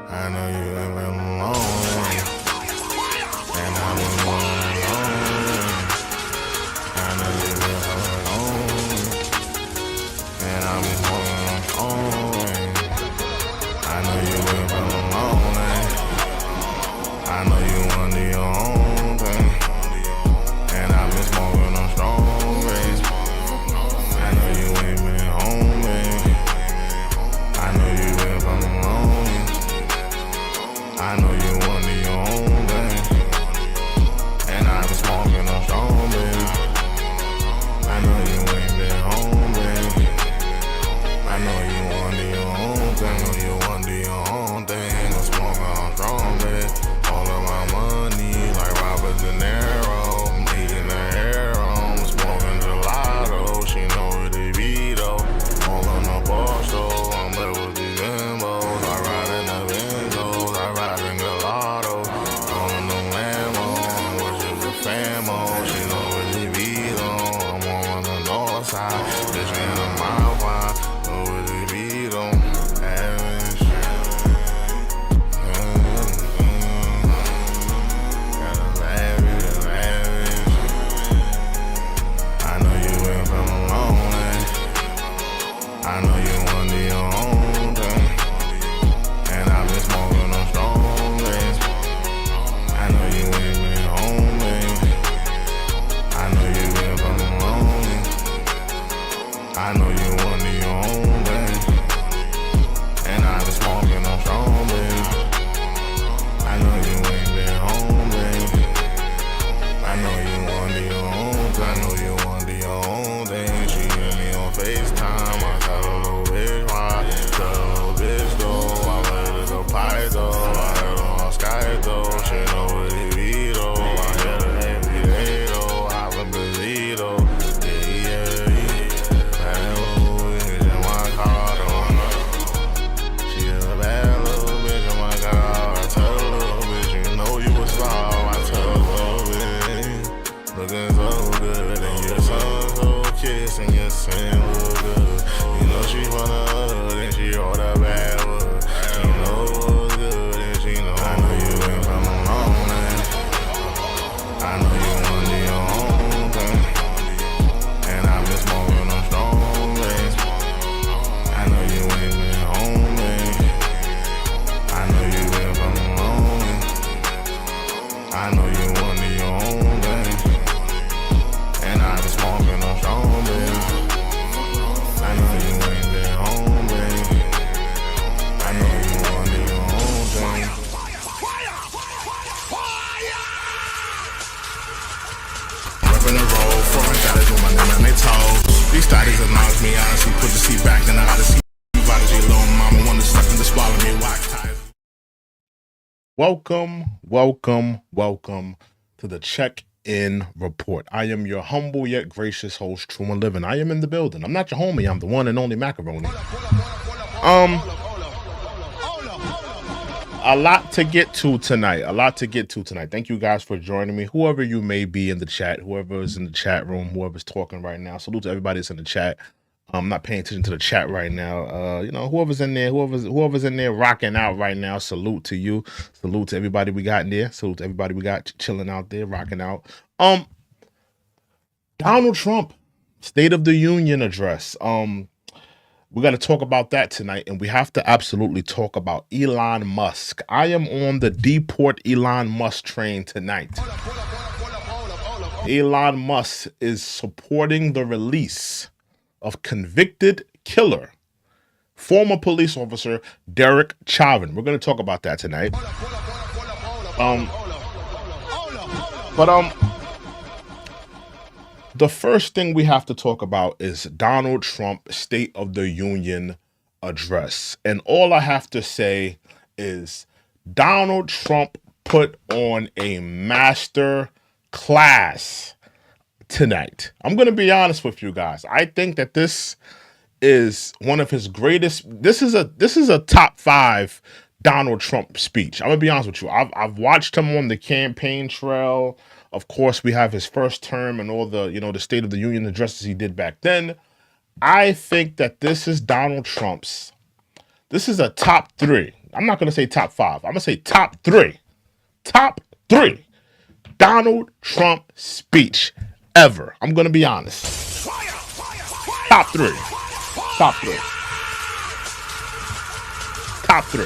I know you ain't been alone, and I've been going alone. I know you been alone, and I've been going alone. I know you been alone. I know you under your own thing, and I've been smoking on strong rays. I know you ain't been home, man. I know you been alone. I know you under your own thing, and I've been smoking on strong, baby. I know you ain't been home, baby. I know you under your own thing. I know you under your own thing. I'm smoking on strong, baby. All of my money, like Robert De Niro. I'm eating the hair on. I'm smoking gelato. She know what it be, though. All on the bar store. I'm there with these Lambos. I ride in the Benzos. I ride in gelato. All in the Lambo. I'm worship the famo. She know what it be, though. I'm on the north side. Bitch in the mile wide. Know what it be, though. Average. I know you ain't from alone. I know you under your own thing, and I've been smoking on strong rays. I know you ain't been home, baby. I know you been from alone. I know you under your own thing, and I've been smoking on strong, baby. I know you ain't been home, baby. I know you under your own thing. I know you under your own thing. She hit me on FaceTime. I tell her little bitch why. Tell her little bitch though. I let her go pie though. I heard her on Sky though. She know what it be though. I hear her every day though. I love busy though. Yeah. Bad little bitch in my car though. She a bad little bitch in my car. I tell her little bitch, you know you a star. I tell her little bitch, looking so good, and your son so kiss, and your sin look good. You know she from the hood, and she all that bad wood. She know what's good, and she know. I know you ain't from alone, man. I know you under your own thing, and I've been smoking on strong rays. I know you ain't been home, man. I know you been from alone. I know you under your own thing, and I've been smoking on strong, baby. I know you ain't been home, baby. I know you under your own thing. Reppin' the road, foreign gotta do my name on their toes. These studies have knocked me out. She put the seat back, then I gotta see prodigy. Little mama wanted to suck and to swallow me. Wax ties. Welcome to the Check-In Report. I am your humble yet gracious host, True and Living. I am in the building. I'm not your homie. I'm the one and only macaroni. A lot to get to tonight. Thank you guys for joining me. Whoever you may be in the chat, whoever is in the chat room, whoever's talking right now. Salute to everybody that's in the chat. I'm not paying attention to the chat right now. Whoever's in there rocking out right now, salute to you. Salute to everybody we got in there. Salute to everybody we got chilling out there, rocking out. Donald Trump, State of the Union address. We got to talk about that tonight, and we have to absolutely talk about Elon Musk. I am on the deport Elon Musk train tonight. Elon Musk is supporting the release of convicted killer, former police officer Derek Chauvin. We're going to talk about that tonight. The first thing we have to talk about is Donald Trump State of the Union address. And all I have to say is Donald Trump put on a master class tonight. I'm going to be honest with you guys. I think that this is one of his greatest. This is a top 5 Donald Trump speech. I'm gonna be honest with you. I've watched him on the campaign trail. Of course, we have his first term and all the, the State of the Union addresses he did back then. I think that this is Donald Trump's. This is a top 3. I'm not going to say top 5. I'm going to say top 3. Top 3 Donald Trump speech ever. I'm going to be honest. Top 3. Top 3. Top 3.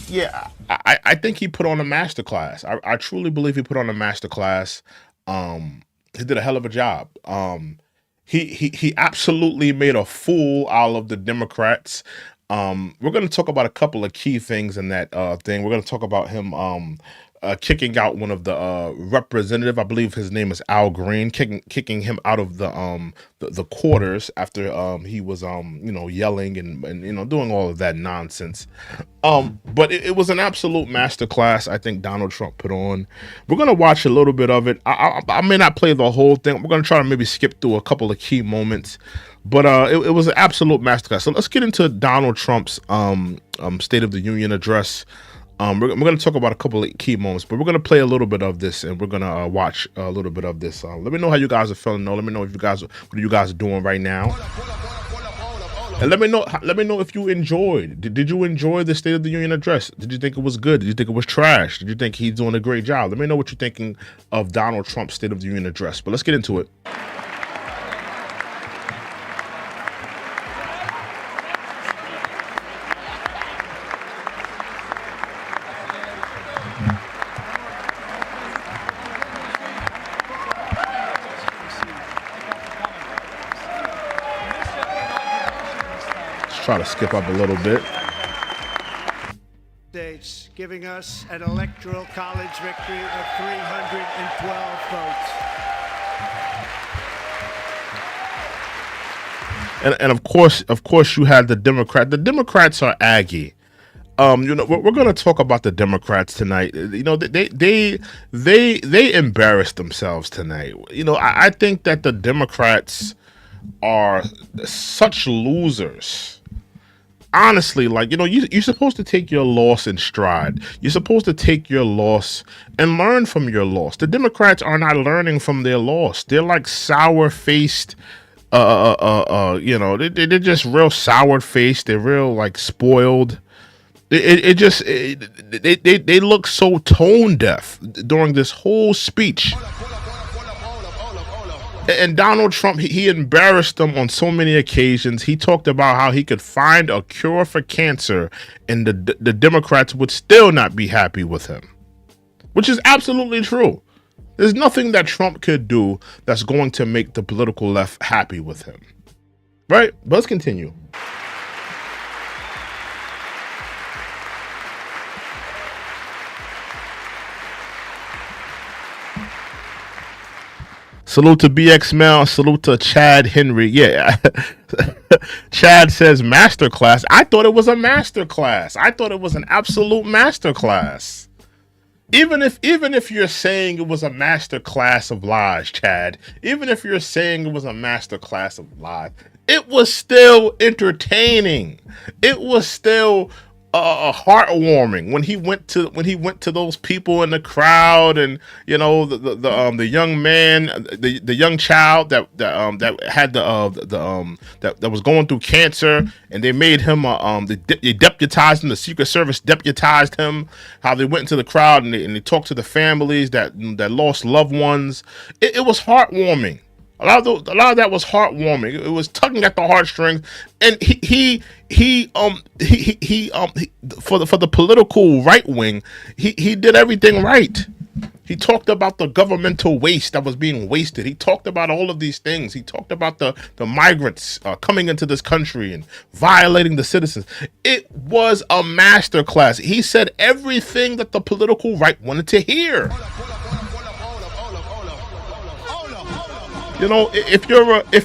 Yeah, I think he put on a masterclass. I truly believe he put on a masterclass. He did a hell of a job. He absolutely made a fool out of the Democrats. We're going to talk about a couple of key things in that thing. We're going to talk about him kicking out one of the representative. I believe his name is Al Green, kicking him out of the quarters after he was yelling and doing all of that nonsense. But it was an absolute masterclass. I think Donald Trump put on. We're gonna watch a little bit of it. I may not play the whole thing. We're gonna try to maybe skip through a couple of key moments. But it was an absolute masterclass. So let's get into Donald Trump's State of the Union address. We're going to talk about a couple of key moments, but we're going to play a little bit of this, and we're going to watch a little bit of this. Let me know how you guys are feeling. Let me know what you guys are doing right now, and let me know if you enjoyed. Did you enjoy the State of the Union address? Did you think it was good? Did you think it was trash? Did you think he's doing a great job? Let me know what you're thinking of Donald Trump's State of the Union address. But let's get into it. Try to skip up a little bit. States giving us an electoral college victory of 312 votes. And of course you had the Democrat. The Democrats are Aggie. We're going to talk about the Democrats tonight. They embarrassed themselves tonight. I think that the Democrats are such losers. Honestly, you're supposed to take your loss in stride. You're supposed to take your loss and learn from your loss. The Democrats are not learning from their loss. They're like sour-faced, they're just real sour-faced. They're real spoiled. They look so tone deaf during this whole speech. And Donald Trump, he embarrassed them on so many occasions. He talked about how he could find a cure for cancer, and the Democrats would still not be happy with him, which is absolutely true. There's nothing that Trump could do that's going to make the political left happy with him. Right? But let's continue. Salute to BX Mel. Salute to Chad Henry. Yeah. Chad says masterclass. I thought it was a masterclass. I thought it was an absolute masterclass. Even if you're saying it was a masterclass of lies, Chad, even if you're saying it was a masterclass of lies, it was still entertaining. It was still heartwarming when he went to those people in the crowd, and the young man, the young child that had that was going through cancer, and they made him they deputized him. The Secret Service deputized him. How they went into the crowd and they talked to the families that lost loved ones. It was heartwarming. A lot of that was heartwarming. It was tugging at the heartstrings, and he for the political right wing, he did everything right. He talked about the governmental waste that was being wasted. He talked about all of these things. He talked about the migrants coming into this country and violating the citizens. It was a masterclass. He said everything that the political right wanted to hear. If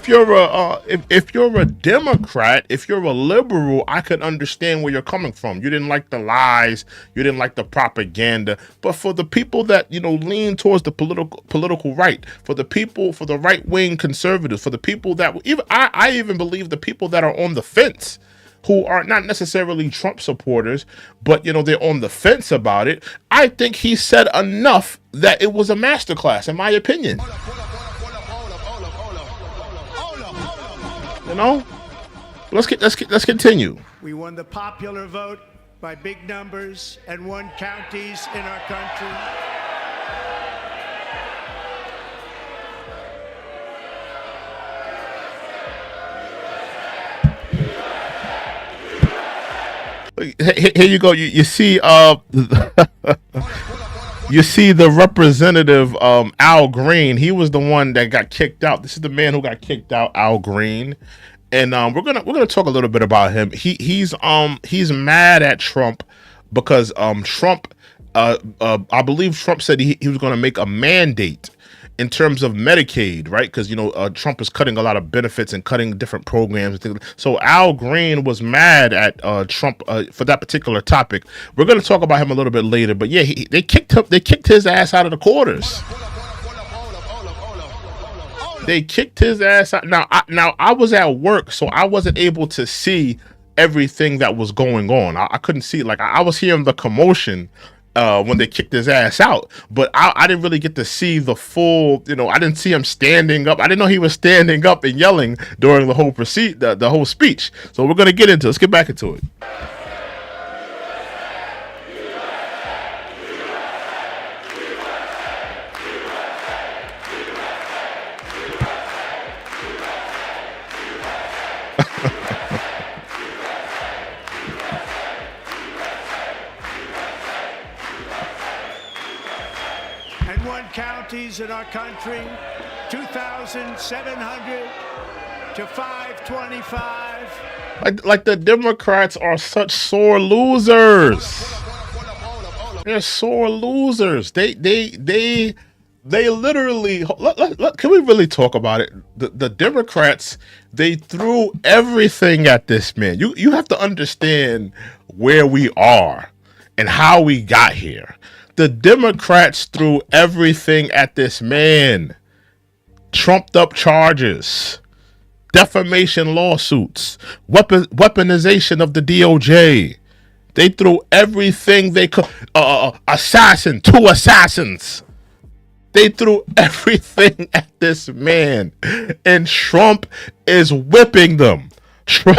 you're a Democrat, if you're a liberal, I could understand where you're coming from. You didn't like the lies, you didn't like the propaganda. But for the people that lean towards the political right, for the right wing conservatives, for the people that I even believe the people that are on the fence, who are not necessarily Trump supporters, but they're on the fence about it. I think he said enough that it was a masterclass, in my opinion. let's continue. We won the popular vote by big numbers and won counties in our country. Here you go. You see you see the representative Al Green. He was the one that got kicked out. This is the man who got kicked out, Al Green. And we're gonna talk a little bit about him. He's mad at Trump because Trump I believe Trump said he was gonna make a mandate in terms of Medicaid, right? Because Trump is cutting a lot of benefits and cutting different programs and things. So Al Green was mad at Trump for that particular topic. We're going to talk about him a little bit later, but yeah, they kicked his ass out of the quarters. They kicked his ass out. Now I was at work, so I wasn't able to see everything that was going on. I couldn't see. Like I was hearing the commotion when they kicked his ass out, but I didn't really get to see the full, I didn't see him standing up. I didn't know he was standing up and yelling during the whole the whole speech. So we're going to get into it. Let's get back into it. Counties in our country, 2,700 to 525. Like the Democrats are such sore losers. They're sore losers. They literally. Can we really talk about it? The Democrats, they threw everything at this man. You have to understand where we are and how we got here. The Democrats threw everything at this man. Trumped up charges, defamation lawsuits, weaponization of the DOJ. They threw everything they could. Two assassins. They threw everything at this man. And Trump is whipping them. Trump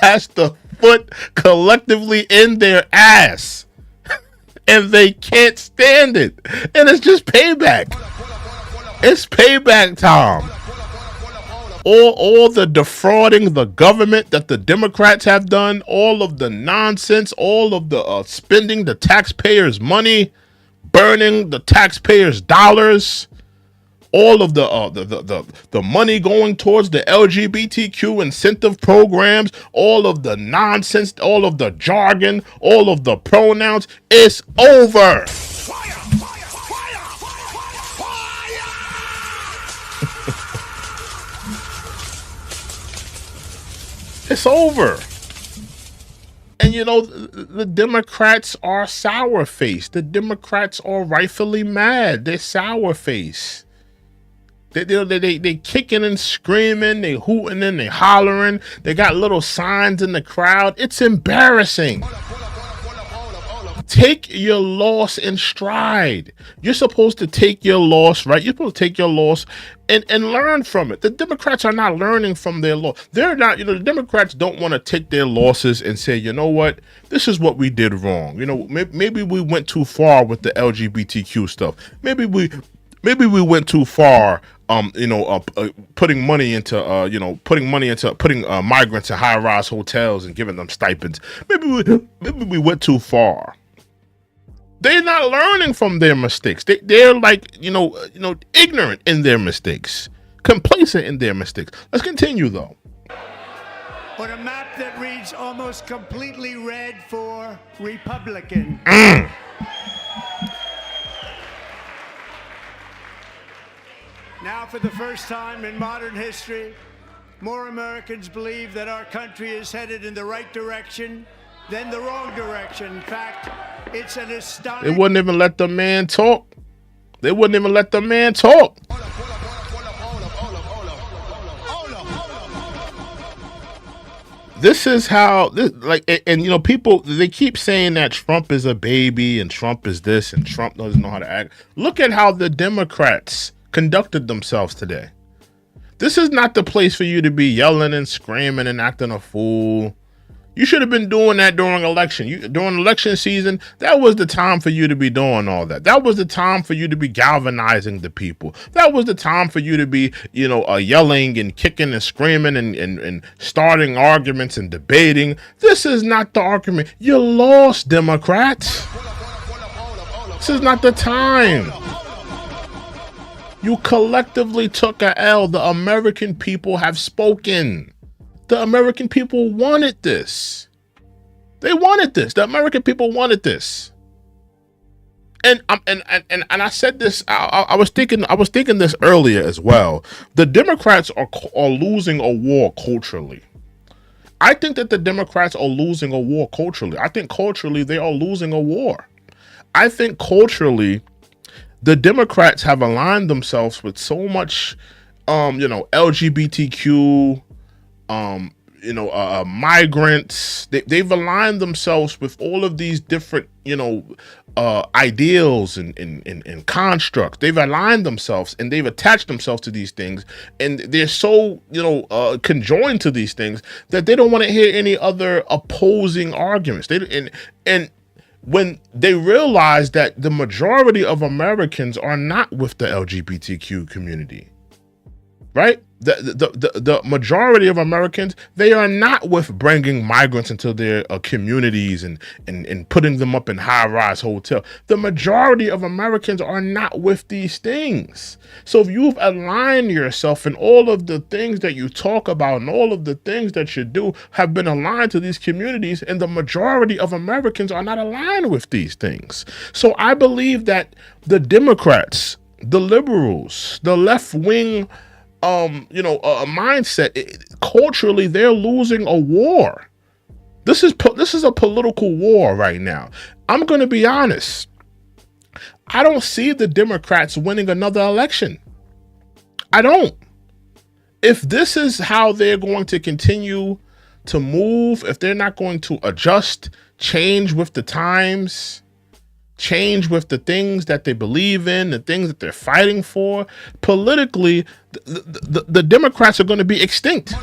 has the foot collectively in their ass. And they can't stand it. And it's just payback. It's payback time. All the defrauding the government that the Democrats have done, all of the nonsense, all of the spending the taxpayers' money, burning the taxpayers' dollars, all of the money going towards the LGBTQ incentive programs, all of the nonsense, all of the jargon, all of the pronouns, it's over. Fire, fire, fire, fire. It's over. And the Democrats are sour-faced. The Democrats are rightfully mad. They're sour-faced. They kicking and screaming, they hooting and they hollering. They got little signs in the crowd. It's embarrassing. Take your loss in stride. You're supposed to take your loss, right? You're supposed to take your loss and learn from it. The Democrats are not learning from their loss. They're not, the Democrats don't want to take their losses and say, you know what, this is what we did wrong. Maybe we went too far with the LGBTQ stuff. Maybe we went too far. Putting money into migrants in high-rise hotels and giving them stipends. Maybe we went too far. They're not learning from their mistakes. They're like ignorant in their mistakes, complacent in their mistakes. Let's continue though. On a map that reads almost completely red for Republican. Now, for the first time in modern history, more Americans believe that our country is headed in the right direction than the wrong direction. In fact, it's an astonishing... They wouldn't even let the man talk. They wouldn't even let the man talk. This is how, people, they keep saying that Trump is a baby and Trump is this and Trump doesn't know how to act. Look at how the Democrats conducted themselves today. This is not the place for you to be yelling and screaming and acting a fool. You should have been doing that during during election season. That was the time for you to be doing all that. That was the time for you to be galvanizing the people. That was the time for you to be, yelling and kicking and screaming and starting arguments and debating. This is not the argument. You lost, Democrats. This is not the time. You collectively took a L. The American people have spoken. The American people wanted this. They wanted this. The American people wanted this. And I said this. I was thinking this earlier as well. The Democrats are losing a war culturally. I think that the Democrats are losing a war culturally. I think culturally they are losing a war. I think culturally the Democrats have aligned themselves with so much, LGBTQ, migrants. They've aligned themselves with all of these different, ideals and constructs. They've aligned themselves and they've attached themselves to these things, and they're so conjoined to these things that they don't want to hear any other opposing arguments. And when they realize that the majority of Americans are not with the LGBTQ community, right? The majority of Americans, they are not with bringing migrants into their communities and putting them up in high-rise hotels. The majority of Americans are not with these things. So if you've aligned yourself and all of the things that you talk about and all of the things that you do have been aligned to these communities, and the majority of Americans are not aligned with these things. So I believe that the Democrats, the liberals, the left-wing mindset, culturally, they're losing a war. This is a political war right now. I'm going to be honest. I don't see the Democrats winning another election. I don't. If this is how they're going to continue to move, if they're not going to adjust, change with the times, change with the things that they believe in, the things that they're fighting for, politically, the Democrats are going to be extinct.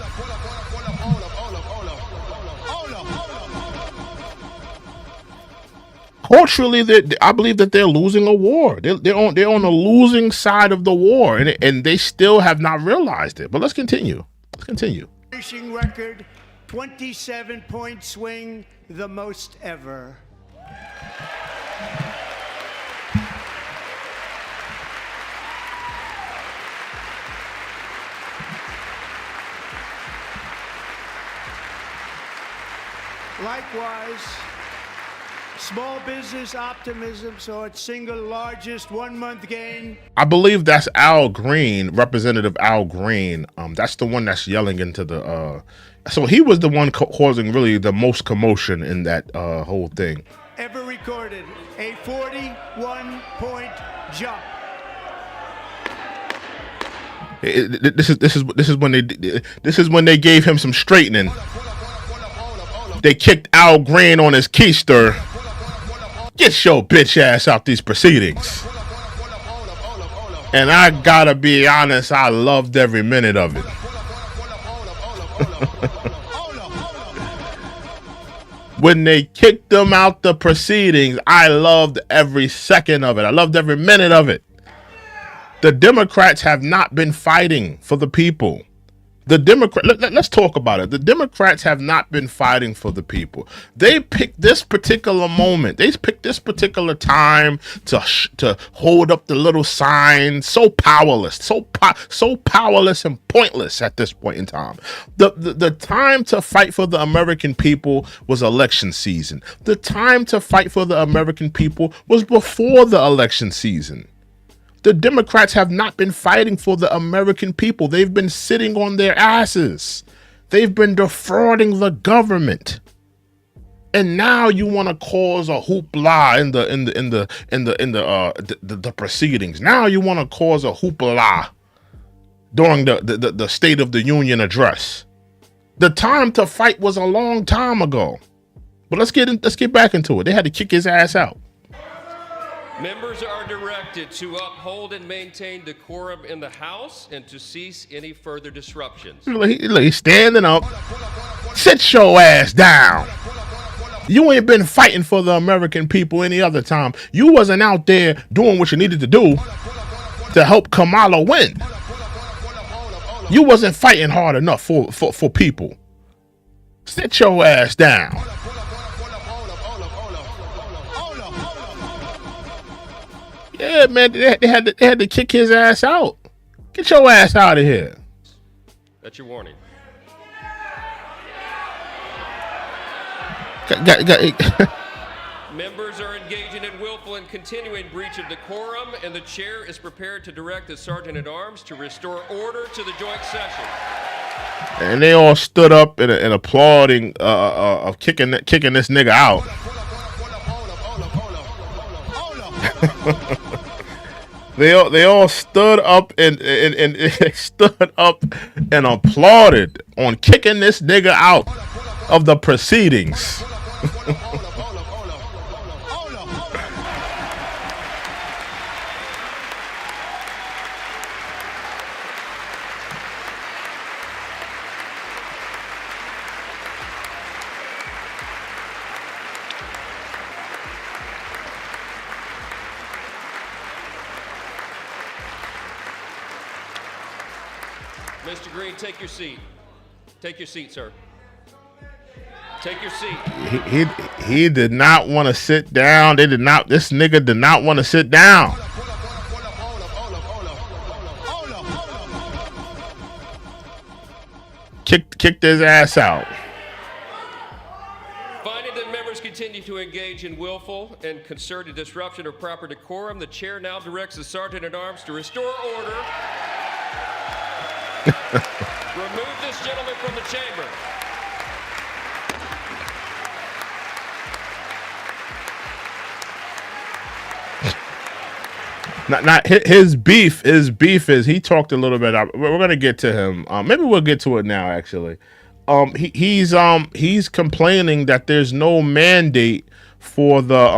Culturally, I believe that they're losing a war. They're on the losing side of the war, and they still have not realized it. But let's continue. Finishing record, 27-point swing, the most ever. Likewise, small business optimism saw its single largest 1 month gain. I believe that's Al Green, Representative Al Green. That's the one that's yelling into the. So he was the one causing really the most commotion in that whole thing. Ever recorded, a 41-point jump. This is when they gave him some straightening. They kicked Al Green on his keister. Get your bitch ass out these proceedings. And I gotta be honest, I loved every minute of it. When they kicked them out the proceedings, I loved every second of it. I loved every minute of it. The Democrats have not been fighting for the people. Let's talk about it. The Democrats have not been fighting for the people. They picked this particular moment. They picked this particular time to hold up the little sign. So powerless, so powerless and pointless at this point in time. The time to fight for the American people was election season. The time to fight for the American people was before the election season. The Democrats have not been fighting for the American people. They've been sitting on their asses. They've been defrauding the government. And now you want to cause a hoopla in the proceedings. Now you want to cause a hoopla during the State of the Union address. The time to fight was a long time ago. But let's get back into it. They had to kick his ass out. Members are directed to uphold and maintain decorum in the House and to cease any further disruptions. Look, he's standing up. Sit your ass down. You ain't been fighting for the American people any other time. You wasn't out there doing what you needed to do to help Kamala win. You wasn't fighting hard enough for people. Sit your ass down. Yeah, man, they had to kick his ass out. Get your ass out of here. That's your warning. Members are engaging in willful and continuing breach of decorum, and the chair is prepared to direct the Sergeant-at-Arms to restore order to the joint session. And they all stood up and applauding of kicking this nigga out. They all stood up and stood up and applauded on kicking this nigga out of the proceedings. Mr. Green, take your seat. Take your seat, sir. Take your seat. He did not want to sit down. This nigga did not want to sit down. Kicked his ass out. Finding that members continue to engage in willful and concerted disruption of proper decorum, the chair now directs the Sergeant-at-Arms to restore order. Remove this gentleman from the chamber. Not his beef is he talked a little bit. We're gonna get to him. Maybe we'll get to it now. Actually, he's complaining that there's no mandate for the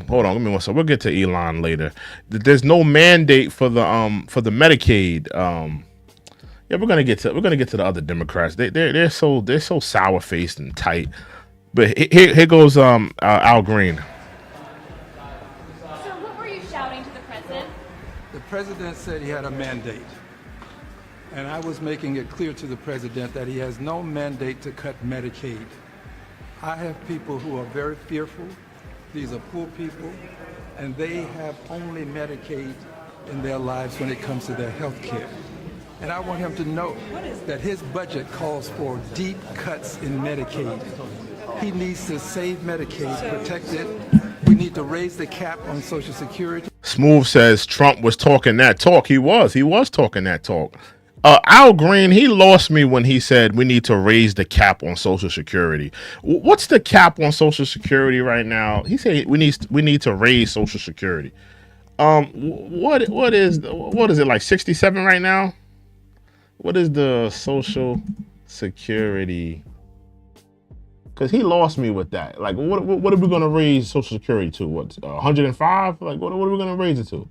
Hold on, give me one second. We'll get to Elon later. There's no mandate for the Medicaid. Yeah, we're gonna get to the other Democrats. They're so sour faced and tight. But here goes Al Green. Sir, what were you shouting to the president? The president said he had a mandate. And I was making it clear to the president that he has no mandate to cut Medicaid. I have people who are very fearful. These are poor people, and they have only Medicaid in their lives when it comes to their health care. And I want him to know that his budget calls for deep cuts in Medicaid. He needs to save Medicaid, protect it. We need to raise the cap on Social Security. Smooth says Trump was talking that talk. He was talking that talk. Al Green, he lost me when he said we need to raise the cap on Social Security. What's the cap on Social Security right now? He said we need to raise Social Security. What is it, like 67 right now? What is the Social Security? Because he lost me with that. Like, what are we going to raise Social Security to? What, 105? Like, what are we going to raise it to?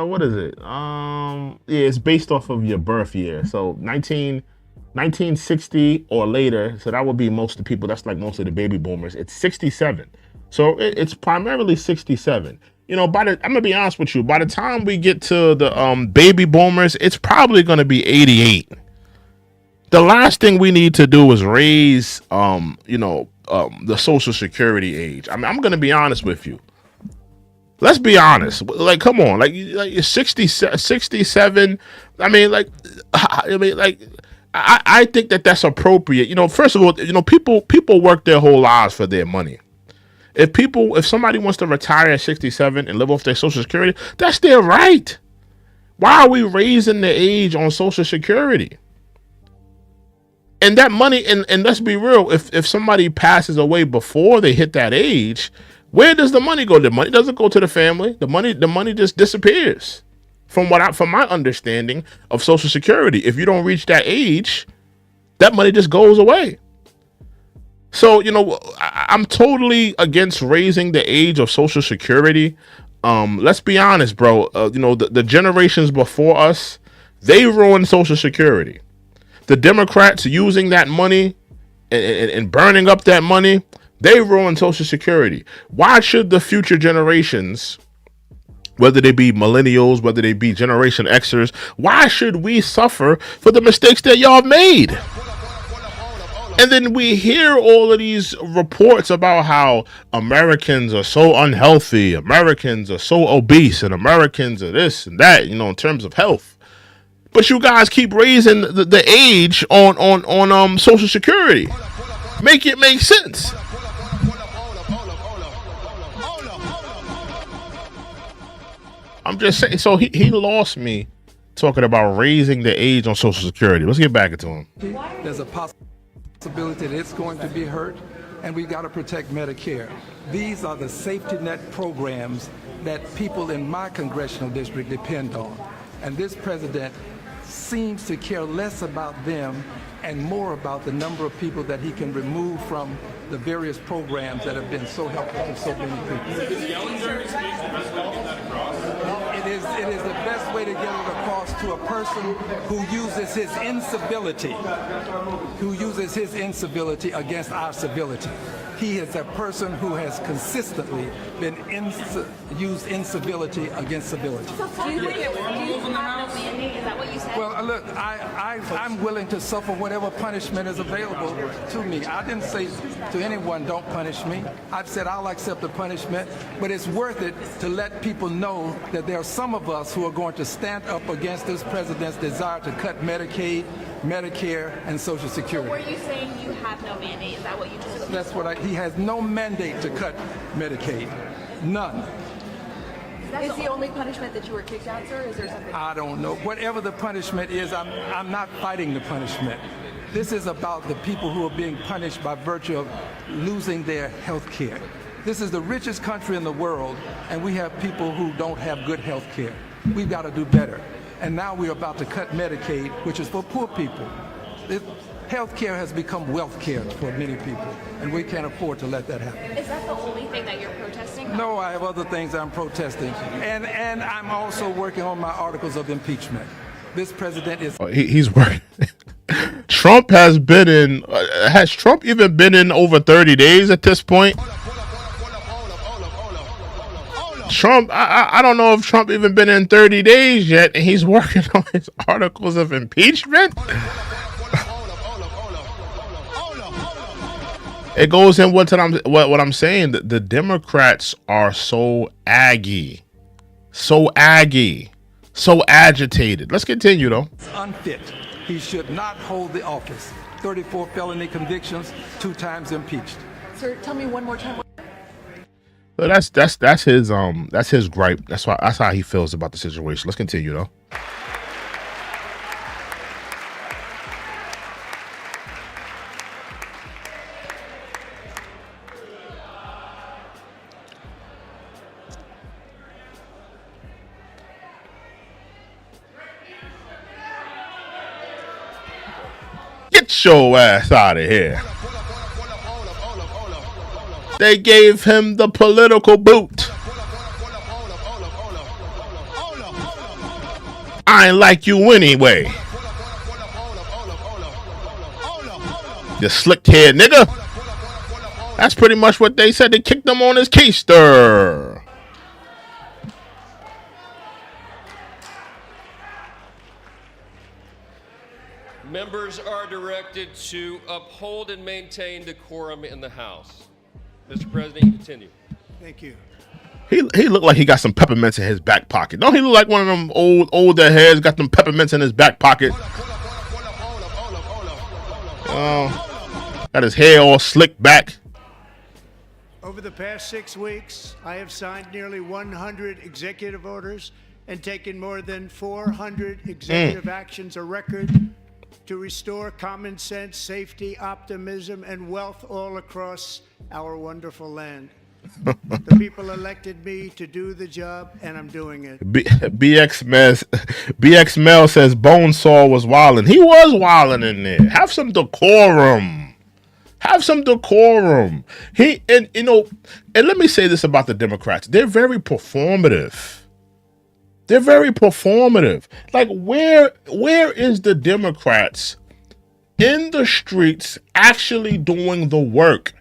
What is it? Yeah, it's based off of your birth year. So 1960 or later. So that would be most of the people. That's like most of the baby boomers. It's 67. So it's primarily 67. You know, I'm gonna be honest with you. By the time we get to the baby boomers, it's probably gonna be 88. The last thing we need to do is raise the Social Security age. I mean, I'm gonna be honest with you. Let's be honest. Like, come on. Like you're 67. I think that's appropriate. You know, first of all, you know, people work their whole lives for their money. If somebody wants to retire at 67 and live off their Social Security, that's their right. Why are we raising the age on Social Security? And that money, and let's be real, if somebody passes away before they hit that age, where does the money go? The money doesn't go to the family. The money just disappears. From my understanding of Social Security, if you don't reach that age, that money just goes away. So, I'm totally against raising the age of Social Security. Let's be honest, bro. The generations before us, they ruined Social Security. The Democrats using that money and burning up that money, they ruined Social Security. Why should the future generations, whether they be millennials, whether they be Generation Xers, why should we suffer for the mistakes that y'all made? And then we hear all of these reports about how Americans are so unhealthy, Americans are so obese, and Americans are this and that, in terms of health. But you guys keep raising the age on Social Security. Make it make sense. I'm just saying. So he lost me talking about raising the age on Social Security. Let's get back into him. There's a possibility that it's going to be hurt, and we've got to protect Medicare. These are the safety net programs that people in my congressional district depend on. And this president seems to care less about them and more about the number of people that he can remove from the various programs that have been so helpful to so many people. It is the best way to get it across to a person who uses his incivility against our civility. He is a person who has consistently been used incivility against civility. So do you think it was a mandate? Is that what you said? Well, look, I'm willing to suffer whatever punishment is available to me. I didn't say to anyone, don't punish me. I've said I'll accept the punishment, but it's worth it to let people know that there are some of us who are going to stand up against this president's desire to cut Medicaid, Medicare, and Social Security. So were you saying you have no mandate? Is that what you told me? That's what he has no mandate to cut Medicaid. None. Is the only punishment that you were kicked out, sir? Is there something? I don't know. Whatever the punishment is, I'm not fighting the punishment. This is about the people who are being punished by virtue of losing their health care. This is the richest country in the world, and we have people who don't have good health care. We've got to do better. And now we're about to cut Medicaid, which is for poor people. Health care has become wealth care for many people, and we can't afford to let that happen. Is that the only thing that you're protesting? No, I have other things I'm protesting. And I'm also working on my articles of impeachment. This president is... He's working. Trump has been in... has Trump even been in over 30 days at this point? Trump, I don't know if Trump even been in 30 days yet, and he's working on his articles of impeachment? It goes in what I'm saying. The Democrats are so aggy, so agitated. Let's continue, though. It's unfit. He should not hold the office. 34 felony convictions, 2 times impeached. Sir, tell me one more time. So that's his gripe. That's how he feels about the situation. Let's continue, though. Get your ass out of here. They gave him the political boot. I ain't like you anyway. You slick-haired nigga. That's pretty much what they said. They kicked him on his keister. Members are directed to uphold and maintain decorum in the House. Mr. President, you continue. Thank you. He looked like he got some peppermints in his back pocket. Don't he look like one of them older heads got them peppermints in his back pocket? Got his hair all slicked back. Over the past 6 weeks, I have signed nearly 100 executive orders and taken more than 400 executive actions, a record to restore common sense, safety, optimism, and wealth all across our wonderful land. The people elected me to do the job, and I'm doing it. BX Mel says Bonesaw was wildin'. He was wildin' in there. Have some decorum. Have some decorum. And let me say this about the Democrats. They're very performative. They're very performative. Like, where is the Democrats in the streets actually doing the work?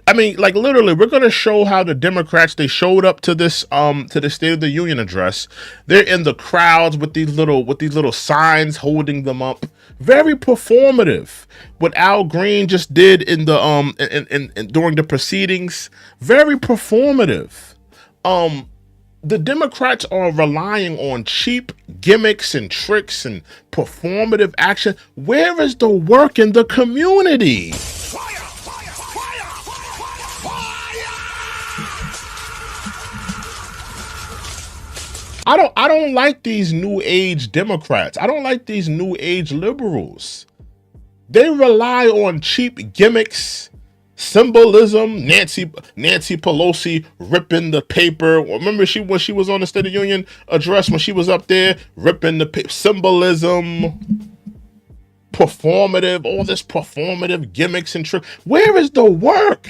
I mean, like, literally, we're gonna show how the Democrats, they showed up to this to the State of the Union address. They're in the crowds with these little signs holding them up. Very performative. What Al Green just did in the in during the proceedings. Very performative. The Democrats are relying on cheap gimmicks and tricks and performative action. Where is the work in the community? I don't like these new age Democrats. I don't like these new age liberals. They rely on cheap gimmicks, symbolism. Nancy Pelosi ripping the paper. Remember when she was on the State of the Union address, when she was up there ripping the paper, symbolism, performative, all this performative gimmicks and tricks. Where is the work?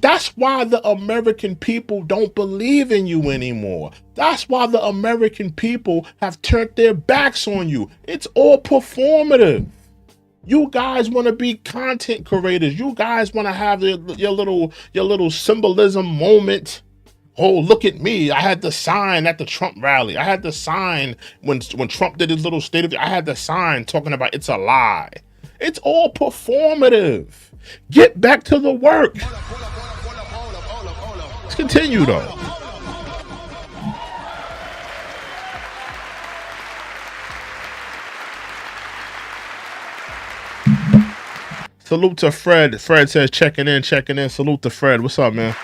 That's why the American people don't believe in you anymore. That's why the American people have turned their backs on you. It's all performative. You guys want to be content creators. You guys want to have your little symbolism moment. Oh, look at me. I had the sign at the Trump rally. I had the sign when Trump did his little state of I had the sign talking about it's a lie. It's all performative. Get back to the work. Let's continue though. Salute to Fred. Fred says checking in. Salute to Fred. What's up, man?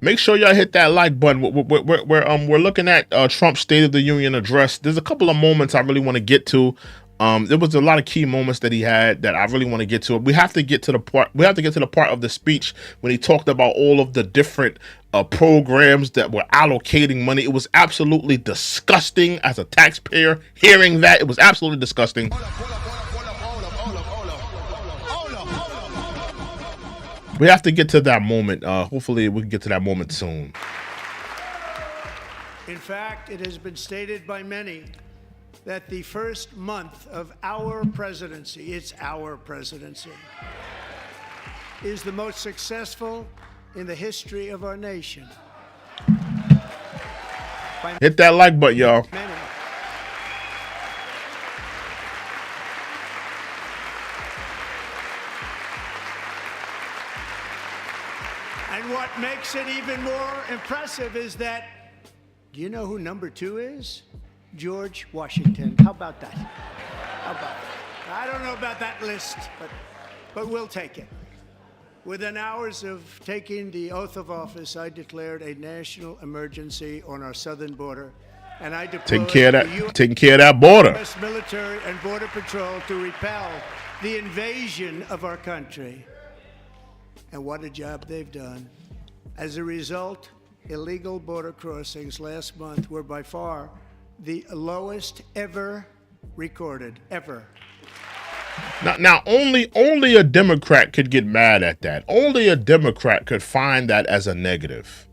Make sure y'all hit that like button. We're looking at Trump's State of the Union address. There's a couple of moments I really want to get to. There was a lot of key moments that he had that I really want to get to. We have to get to the part. We have to get to the part of the speech when he talked about all of the different programs that were allocating money. It was absolutely disgusting as a taxpayer hearing that. It was absolutely disgusting. We have to get to that moment. Hopefully we can get to that moment soon. In fact, it has been stated by many that the first month of our presidency, it's our presidency, is the most successful in the history of our nation. Hit that like button, y'all. Many. And what makes it even more impressive is that, do you know who number 2 is? George Washington. How about that? How about that? I don't know about that list, but we'll take it. Within hours of taking the oath of office, I declared a national emergency on our southern border, and I deployed taking care of that border. U.S. military and border patrol to repel the invasion of our country. And what a job they've done. As a result, illegal border crossings last month were by far the lowest ever recorded, ever. Now only a Democrat could get mad at that. Only a Democrat could find that as a negative.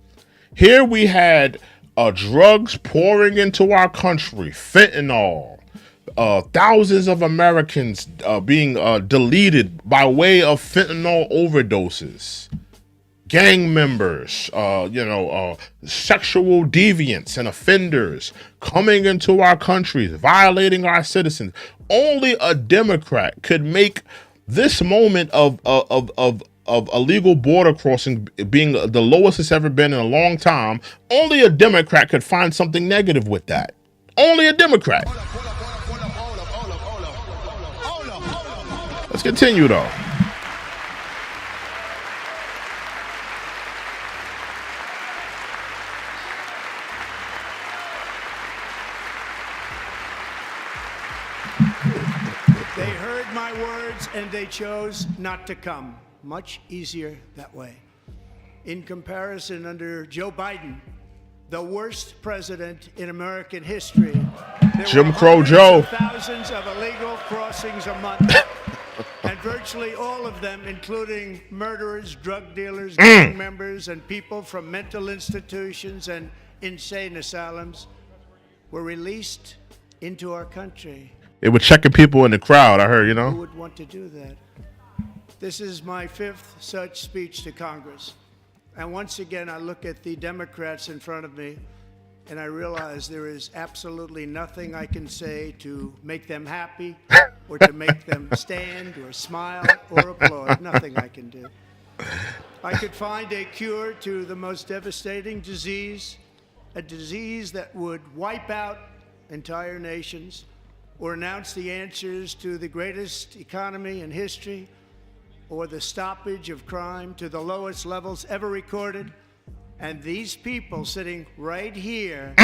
Here we had drugs pouring into our country, fentanyl, thousands of Americans being deleted by way of fentanyl overdoses, gang members, sexual deviants and offenders coming into our countries, violating our citizens. Only a Democrat could make this moment of illegal border crossing being the lowest it's ever been in a long time. Only a Democrat could find something negative with that. Only a Democrat. Let's continue though. They heard my words and they chose not to come. Much easier that way. In comparison, under Joe Biden, the worst president in American history, there Jim were Crow hundreds Joe. of thousands of illegal crossings a month. And virtually all of them, including murderers, drug dealers, gang members, and people from mental institutions and insane asylums, were released into our country. They were checking people in the crowd, I heard, you Who know. would want to do that? This is my 5th such speech to Congress. And once again, I look at the Democrats in front of me, and I realize there is absolutely nothing I can say to make them happy or to make them stand or smile or applaud. Nothing I can do. I could find a cure to the most devastating disease, a disease that would wipe out entire nations, or announce the answers to the greatest economy in history, or the stoppage of crime to the lowest levels ever recorded. And these people sitting right here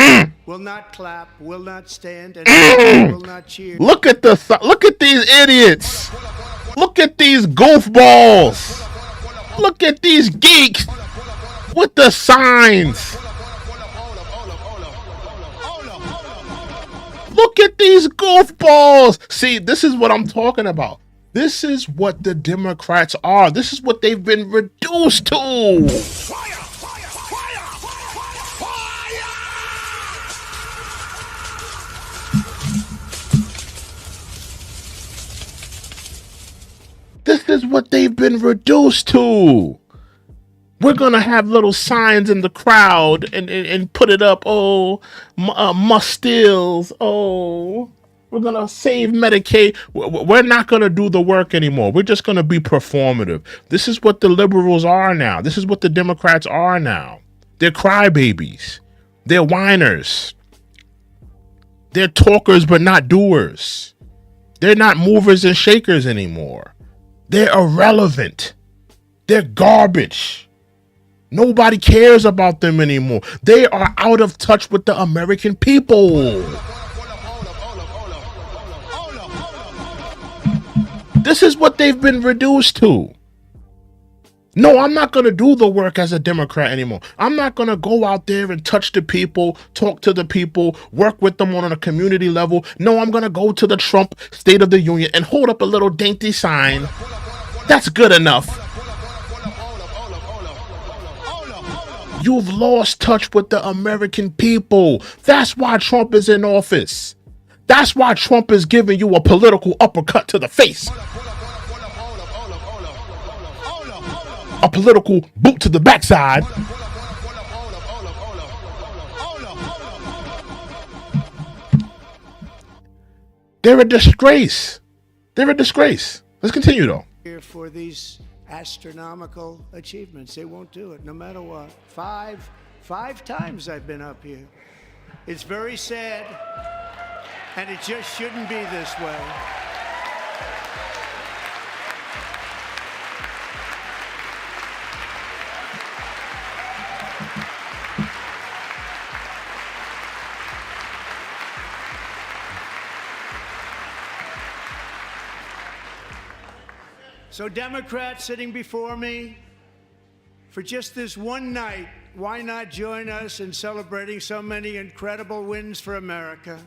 will not clap, will not stand, and will not cheer. Look at these idiots. Look at these goofballs. Look at these geeks with the signs. Look at these goofballs. See, this is what I'm talking about. This is what the Democrats are. This is what they've been reduced to. This is what they've been reduced to. We're going to have little signs in the crowd and put it up. Oh, Musk steals. Oh, we're going to save Medicaid. We're not going to do the work anymore. We're just going to be performative. This is what the liberals are now. This is what the Democrats are now. They're crybabies. They're whiners. They're talkers but not doers. They're not movers and shakers anymore. They're irrelevant. They're garbage. Nobody cares about them anymore. They are out of touch with the American people. This is what they've been reduced to. No, I'm not going to do the work as a Democrat anymore. I'm not going to go out there and touch the people, talk to the people, work with them on a community level. No, I'm going to go to the Trump State of the Union and hold up a little dainty sign. That's good enough. You've lost touch with the American people. That's why Trump is in office. That's why Trump is giving you a political uppercut to the face. A political boot to the backside. They're a disgrace. They're a disgrace. Let's continue though. Here for these astronomical achievements. They won't do it no matter what. Five times I've been up here. It's very sad, and it just shouldn't be this way. So Democrats sitting before me, for just this one night, why not join us in celebrating so many incredible wins for America?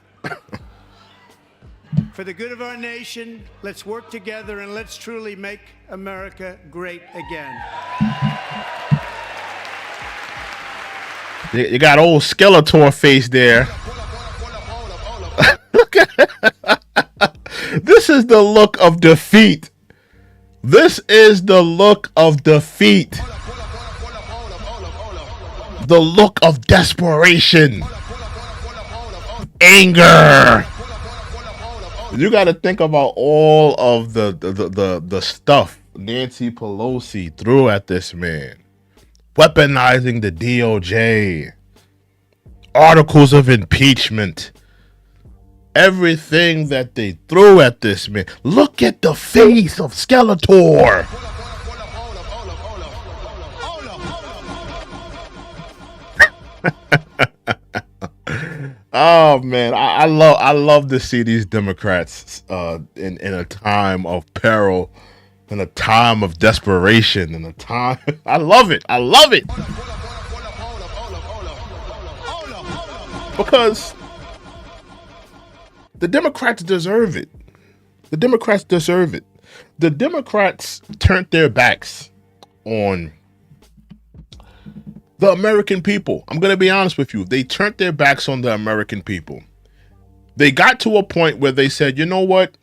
For the good of our nation, let's work together and let's truly make America great again. You got old Skeletor face there. Look at this is the look of defeat. This is the look of defeat. The look of desperation. Anger. You got to think about all of the stuff Nancy Pelosi threw at this man. Weaponizing the DOJ. Articles of impeachment. Everything that they threw at this man. Look at the face of Skeletor. Oh man, I love to see these Democrats in a time of peril In a time of desperation, in a time, I love it. I love it. Because the Democrats deserve it. The Democrats deserve it. The Democrats turned their backs on the American people. I'm going to be honest with you. They turned their backs on the American people. They got to a point where they said, you know what?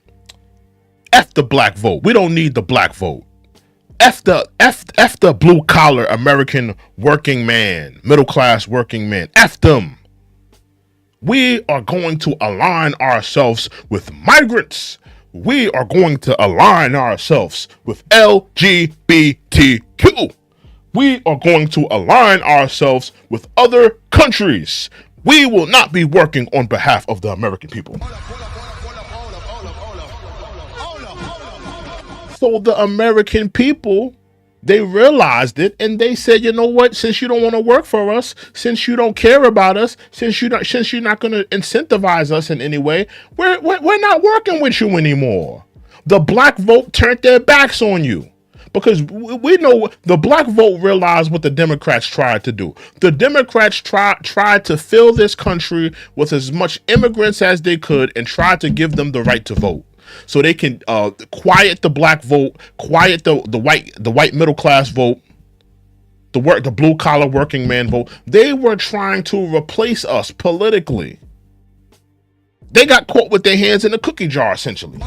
F the black vote. We don't need the black vote. F the blue collar American working man, middle class working man. F them. We are going to align ourselves with migrants. We are going to align ourselves with LGBTQ. We are going to align ourselves with other countries. We will not be working on behalf of the American people. So the American people, they realized it and they said, you know what, since you don't want to work for us, since you don't care about us, since you're not going to incentivize us in any way, we're not working with you anymore. The black vote turned their backs on you. Because we know the black vote realized what the Democrats tried to do. The Democrats tried to fill this country with as much immigrants as they could and tried to give them the right to vote. So they can quiet the black vote, quiet the white middle class vote, the blue collar working man vote. They were trying to replace us politically. They got caught with their hands in a cookie jar, essentially.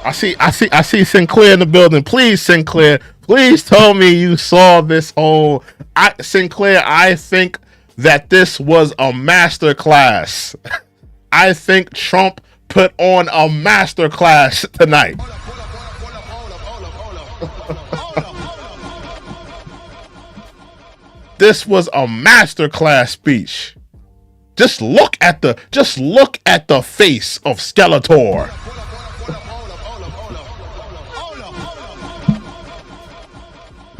I see Sinclair in the building. Please, Sinclair, please tell me you saw this whole. Sinclair, I think that this was a master class. I think Trump put on a master class tonight. This was a master class speech. Just look at the face of Skeletor.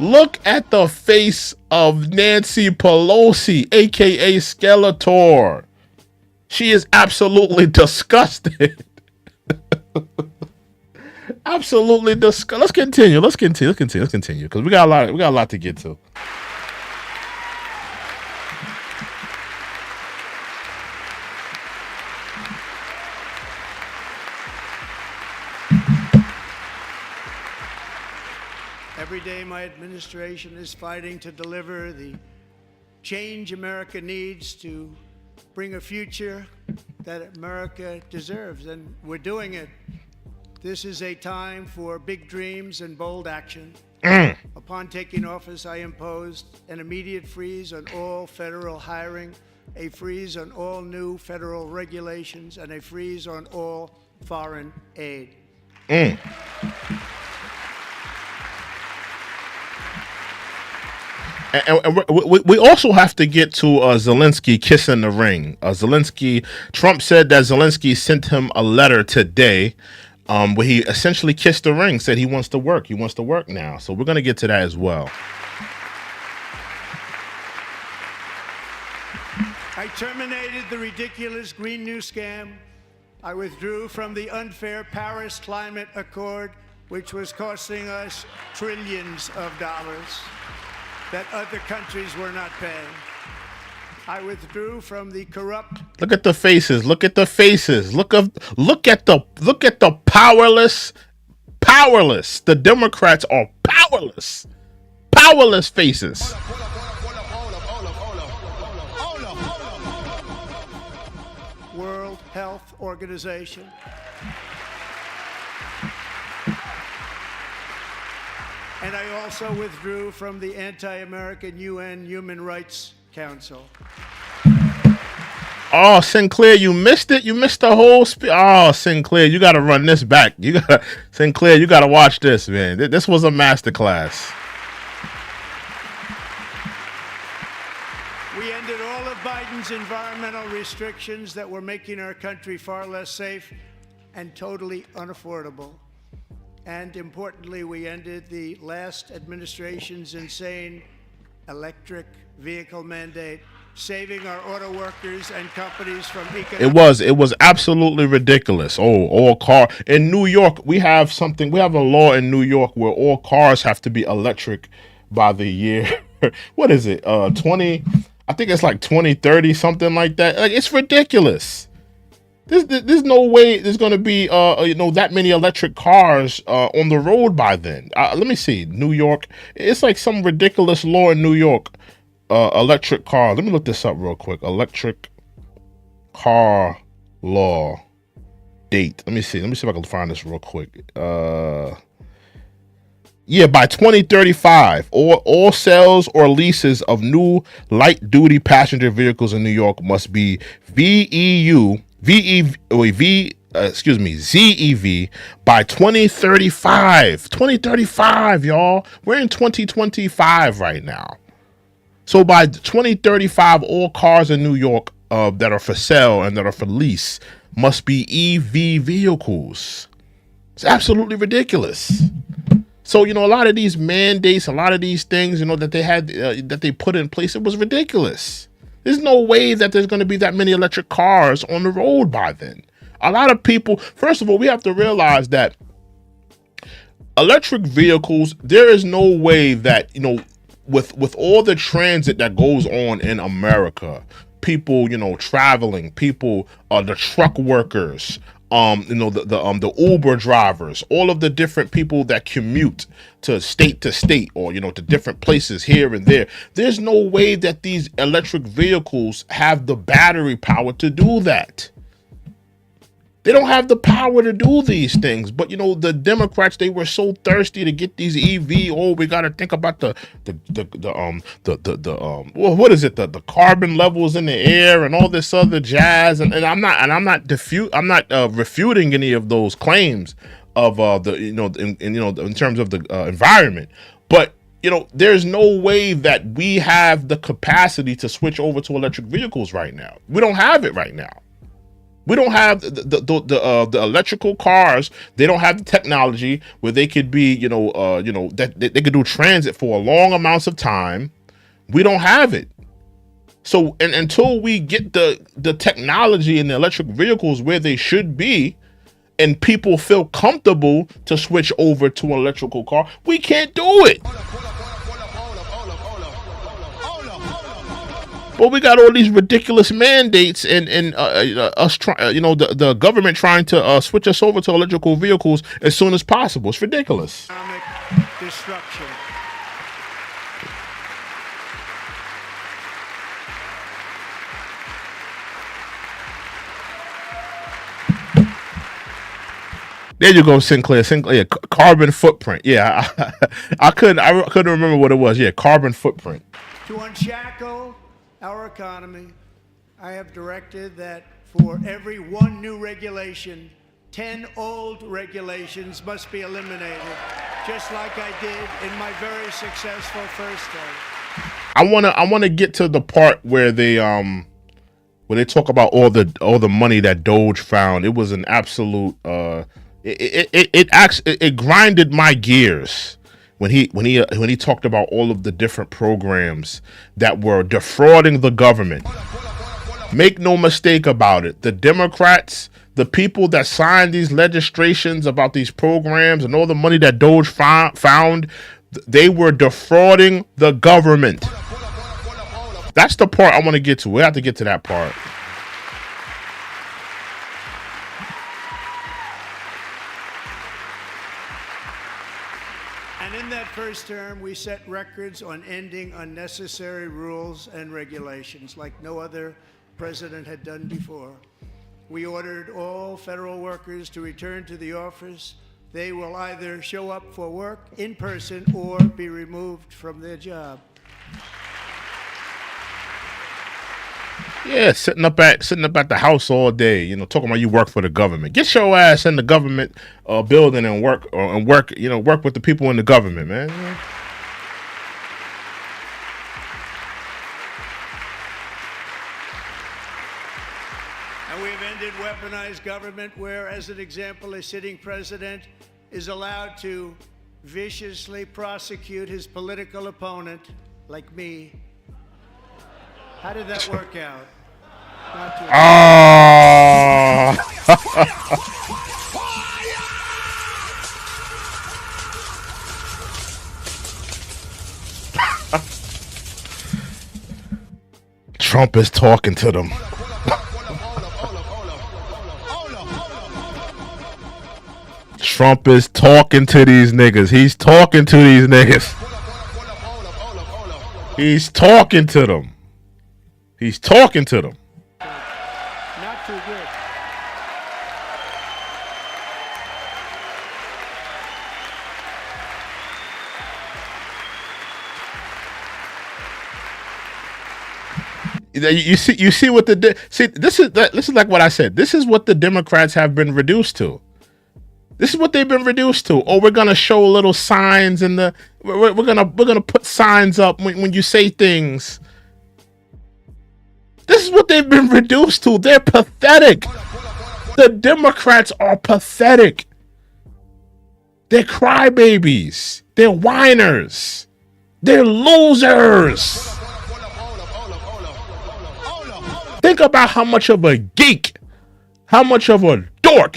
Look at the face of Nancy Pelosi, aka Skeletor. She is absolutely disgusted. Absolutely disgusted. Let's continue because we got a lot to get to. Every day my administration is fighting to deliver the change America needs to bring a future that America deserves, and we're doing it. This is a time for big dreams and bold action. Upon taking office, I imposed an immediate freeze on all federal hiring, a freeze on all new federal regulations, and a freeze on all foreign aid. And we also have to get to Zelensky kissing the ring. Trump said that Zelensky sent him a letter today where he essentially kissed the ring, said he wants to work. He wants to work now. So we're going to get to that as well. I terminated the ridiculous Green New Scam. I withdrew from the unfair Paris Climate Accord, which was costing us trillions of dollars that other countries were not paying. I withdrew from the corrupt. Look at the faces. Look at the faces. Look at the powerless. The Democrats are powerless. Powerless faces. World Health Organization. And I also withdrew from the anti-American UN Human Rights Council. Oh, Sinclair, you missed it. You missed the whole speech. Oh, Sinclair, you got to run this back. Sinclair, you got to watch this, man. This was a masterclass. We ended all of Biden's environmental restrictions that were making our country far less safe and totally unaffordable. And importantly, we ended the last administration's insane electric vehicle mandate, saving our auto workers and companies from economic... It was absolutely ridiculous. All car in New York, we have a law in New York where all cars have to be electric by the year. What is it? 20, I think it's like 2030, something like that. Like, it's ridiculous. There's no way there's going to be that many electric cars on the road by then. Let me see. New York, it's like some ridiculous law in New York. Electric car. Let me look this up real quick. Electric car law date. Let me see if I can find this real quick. Yeah, by 2035, all sales or leases of new light-duty passenger vehicles in New York must be ZEV by 2035. 2035, y'all. We're in 2025 right now. So by 2035, all cars in New York that are for sale and that are for lease must be EV vehicles. It's absolutely ridiculous. So, a lot of these mandates, a lot of these things, that they had, that they put in place, it was ridiculous. There's no way that there's going to be that many electric cars on the road by then. A lot of people, first of all, we have to realize that electric vehicles, there is no way that, with all the transit that goes on in America, people, traveling, people, the truck workers, the Uber drivers, all of the different people that commute to state or, to different places here and there. There's no way that these electric vehicles have the battery power to do that. They don't have the power to do these things. But, the Democrats, they were so thirsty to get these EV. Oh, we got to think about the carbon levels in the air and all this other jazz. And I'm not refuting any of those claims of in terms of the environment. But, there's no way that we have the capacity to switch over to electric vehicles right now. We don't have it right now. We don't have the electrical cars. They don't have the technology where they could be, that they could do transit for long amounts of time. We don't have it. So, and until we get the technology in the electric vehicles where they should be, and people feel comfortable to switch over to an electrical car, we can't do it. Well, we got all these ridiculous mandates and us trying, the government trying to switch us over to electrical vehicles as soon as possible. It's ridiculous. Economic destruction. There you go, Sinclair. Yeah, carbon footprint. Yeah, I couldn't remember what it was. Yeah, carbon footprint. To unshackle our economy, I have directed that for every one new regulation, 10 old regulations must be eliminated, just like I did in my very successful first term. I wanna get to the part where they talk about all the money that Doge found. It was an absolute it grinded my gears. When he talked about all of the different programs that were defrauding the government. Make no mistake about it. The Democrats, the people that signed these legislations about these programs and all the money that Doge found, they were defrauding the government. That's the part I want to get to. We have to get to that part. First term, we set records on ending unnecessary rules and regulations like no other president had done before. We ordered all federal workers to return to the office. They will either show up for work in person or be removed from their job. Yeah, sitting up at the house all day, talking about you work for the government. Get your ass in the government building and work with the people in the government, man. And we've ended weaponized government where, as an example, a sitting president is allowed to viciously prosecute his political opponent, like me, How did that work out? Not too Trump is talking to them. Trump is talking to these niggas. He's talking to these niggas. He's talking to them. He's talking to them. Not too good. You see what this is like what I said. This is what the Democrats have been reduced to. This is what they've been reduced to. Oh, we're gonna show little signs in the. We're gonna put signs up when you say things. This is what they've been reduced to. They're pathetic. The Democrats are pathetic. They're crybabies. They're whiners. They're losers. Think about how much of a geek, how much of a dork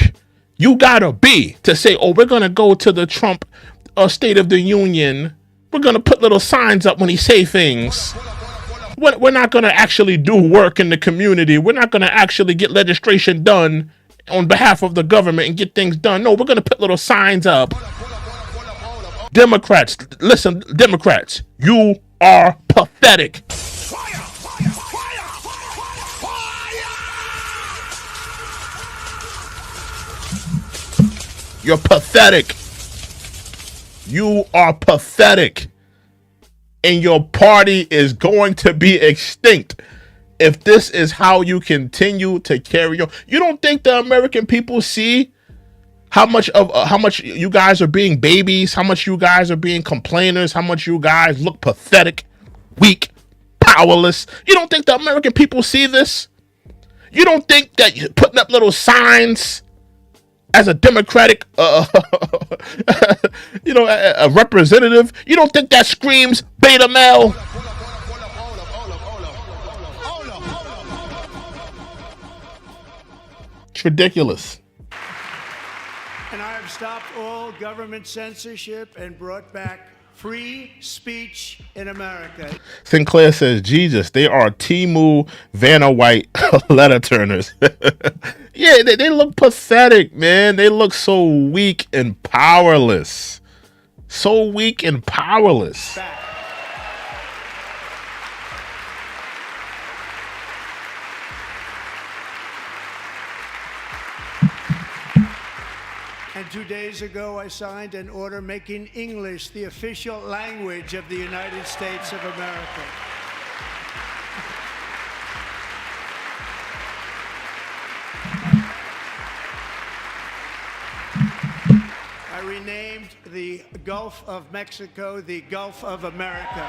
you gotta be to say, oh, we're gonna go to the Trump State of the Union. We're gonna put little signs up when he say things. We're not gonna actually do work in the community. We're not gonna actually get legislation done on behalf of the government and get things done. No, we're gonna put little signs up. Democrats, listen, Democrats, you are pathetic. You're pathetic. You are pathetic. And your party is going to be extinct if this is how you continue to carry on. You don't think the American people see how much you guys are being babies, how much you guys are being complainers, how much you guys look pathetic, weak, powerless? You don't think the American people see this? You don't think that you're putting up little signs as a Democratic, a representative, you don't think that screams beta male? It's ridiculous. And I have stopped all government censorship and brought back free speech in America. Sinclair says, Jesus, they are Timu Vanna White letter turners. Yeah, they look pathetic, man. They look so weak and powerless. So weak and powerless. Back. And 2 days ago, I signed an order making English the official language of the United States of America. I renamed the Gulf of Mexico the Gulf of America.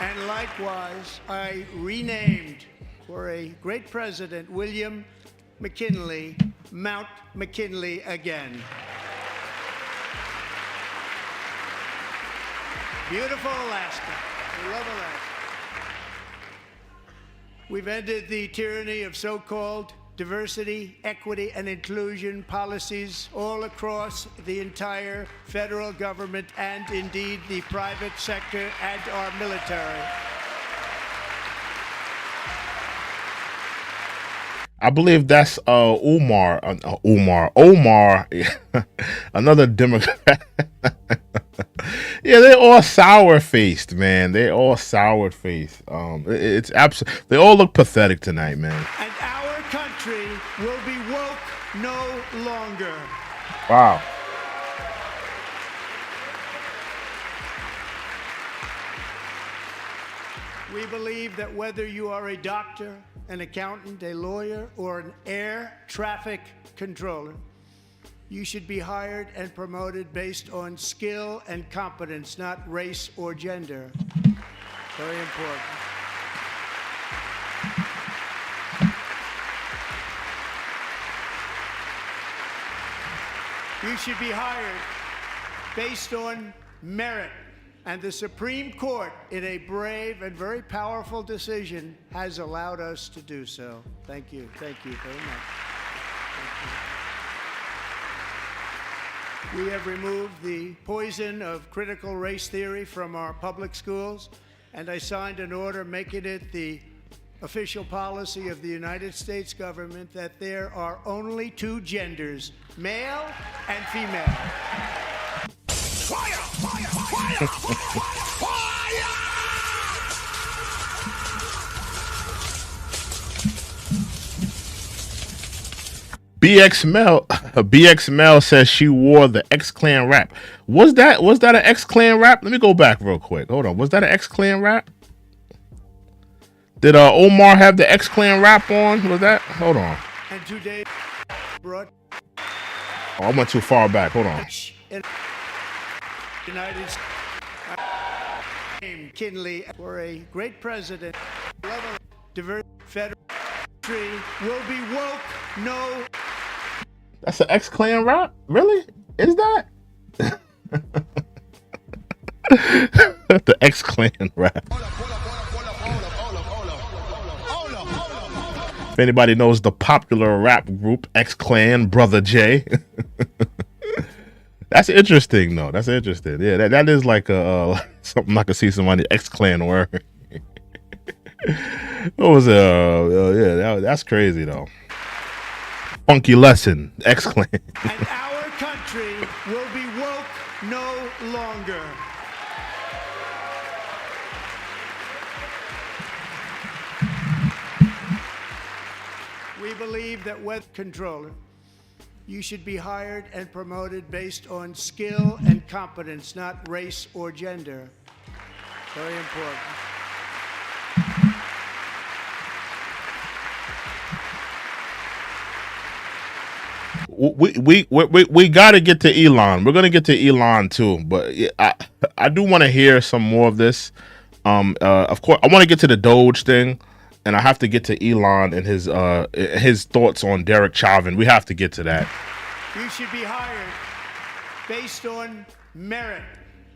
And likewise, I renamed, for a great president, William McKinley, Mount McKinley again. Beautiful Alaska. We love Alaska. We've ended the tyranny of so-called diversity, equity, and inclusion policies all across the entire federal government and indeed the private sector and our military. I believe that's Omar, another Democrat. Yeah, they're all sour-faced, man. They're all sour-faced. It's absolutely. They all look pathetic tonight, man. And our country will be woke no longer. Wow. We believe that whether you are a doctor, an accountant, a lawyer, or an air traffic controller, you should be hired and promoted based on skill and competence, not race or gender. Very important. You should be hired based on merit. And the Supreme Court, in a brave and very powerful decision, has allowed us to do so. Thank you. Thank you very much. We have removed the poison of critical race theory from our public schools, and I signed an order making it the official policy of the United States government that there are only two genders, male and female. Fire! Fire! Fire! Fire! BX Mel says she wore the X-Clan rap. Was that an X-Clan rap? Let me go back real quick. Hold on. Was that an X-Clan rap? Did Omar have the X-Clan rap on? Was that? Hold on. And today brought I went too far back. Hold on. United States Kinley for a great president. Level diverse federal country will be woke. No. That's an X-Clan rap? Really? Is that? The X-Clan rap. If anybody knows the popular rap group X-Clan, Brother J. That's interesting, though. That's interesting. Yeah, that is like something I could see somebody X-Clan wearing. What was it? Yeah, that's crazy, though. Funky lesson, X-Clan. And our country will be woke no longer. We believe that with controller, you should be hired and promoted based on skill and competence, not race or gender. Very important. We got to get to Elon. We're gonna get to Elon too, but I do want to hear some more of this. Of course, I want to get to the Doge thing, and I have to get to Elon and his thoughts on Derek Chauvin. We have to get to that. You should be hired based on merit,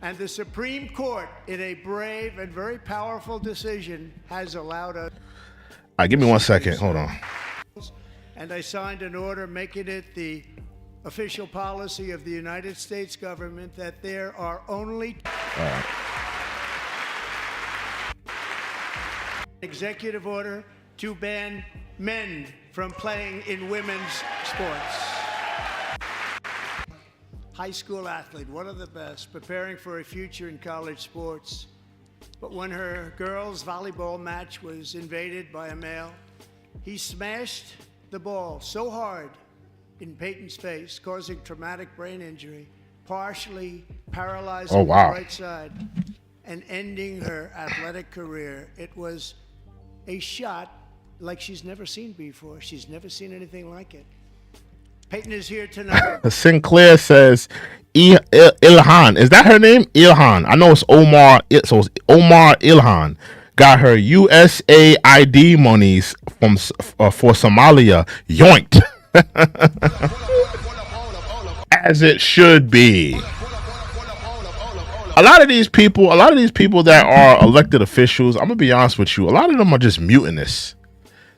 and the Supreme Court, in a brave and very powerful decision, has allowed us. All right, give me 1 second. Hold on. And I signed an order making it the official policy of the United States government that there are only executive order to ban men from playing in women's sports. High school athlete, one of the best, preparing for a future in college sports. But when her girls' volleyball match was invaded by a male, he smashed the ball so hard in Peyton's face, causing traumatic brain injury, partially paralyzing the right side, and ending her athletic career. It was a shot like she's never seen before. She's never seen anything like it. Peyton is here tonight. Sinclair says, Ilhan. Is that her name? Ilhan. I know it's Omar. So it's Omar Ilhan. Got her USAID monies for Somalia yoinked. As it should be. A lot of these people that are elected officials, I'm gonna be honest with you, a lot of them are just mutinous.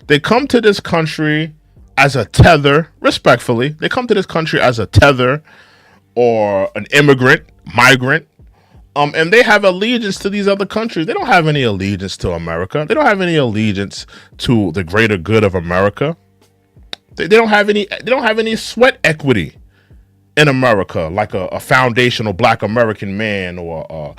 They come to this country as a tether, respectfully. They come to this country as a tether or an immigrant, migrant. And they have allegiance to these other countries. They don't have any allegiance to America. They don't have any allegiance to the greater good of America. They don't have any sweat equity in America, like a foundational Black American man or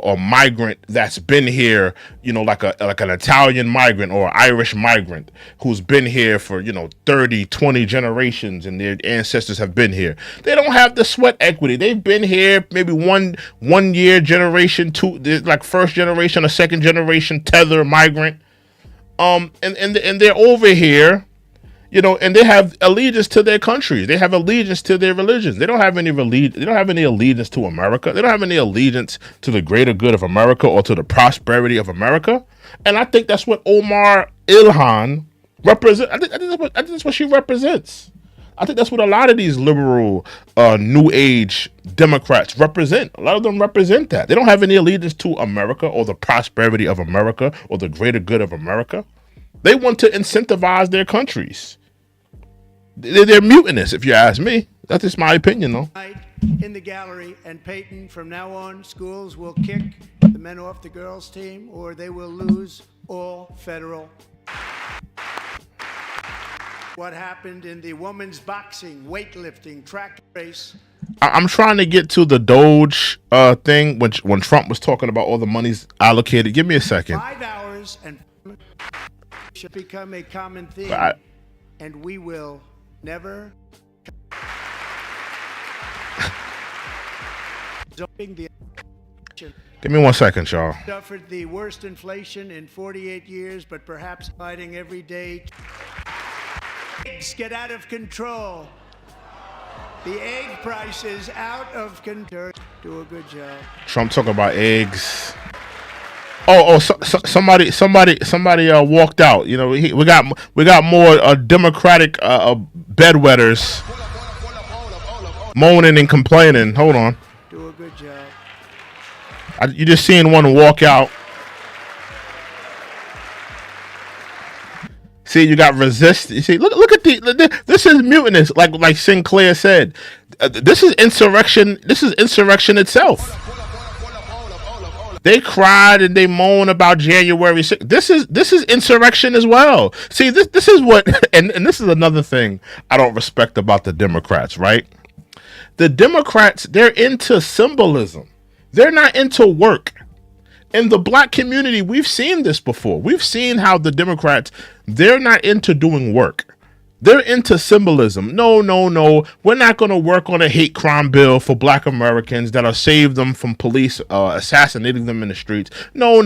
a migrant that's been here, like an Italian migrant or Irish migrant who's been here for 30, 20 generations, and their ancestors have been here. They don't have the sweat equity. They've been here maybe one year generation, two, like first generation or second generation tether migrant, and they're over here. And they have allegiance to their countries. They have allegiance to their religions. They don't have any allegiance to America. They don't have any allegiance to the greater good of America or to the prosperity of America. And I think that's what Omar Ilhan represents. I think that's what she represents. I think that's what a lot of these liberal, new age Democrats represent. A lot of them represent that. They don't have any allegiance to America or the prosperity of America or the greater good of America. They want to incentivize their countries. They're mutinous, if you ask me. That's just my opinion, though. In the gallery, and Peyton, from now on, schools will kick the men off the girls' team, or they will lose all federal. What happened in the women's boxing, weightlifting, track race. I'm trying to get to the Doge thing when Trump was talking about all the monies allocated. Give me a second. 5 hours and should become a common theme, and we will never. Give me 1 second, y'all. Suffered the worst inflation in 48 years, but perhaps fighting every day. Eggs get out of control. The egg price is out of control. Do a good job. Trump talking about eggs. Somebody walked out. You know, we got more Democratic bedwetters moaning and complaining. Hold on. Do a good job. You just seen one walk out. See, you got resist. You see, look at this is mutinous. Like Sinclair said, this is insurrection. This is insurrection itself. They cried and they moan about January 6th. This is insurrection as well. See, this is what, and this is another thing I don't respect about the Democrats, right? The Democrats, they're into symbolism. They're not into work. In the black community, we've seen this before. We've seen how the Democrats, they're not into doing work. They're into symbolism. No. We're not going to work on a hate crime bill for black Americans that'll save them from police assassinating them in the streets. No.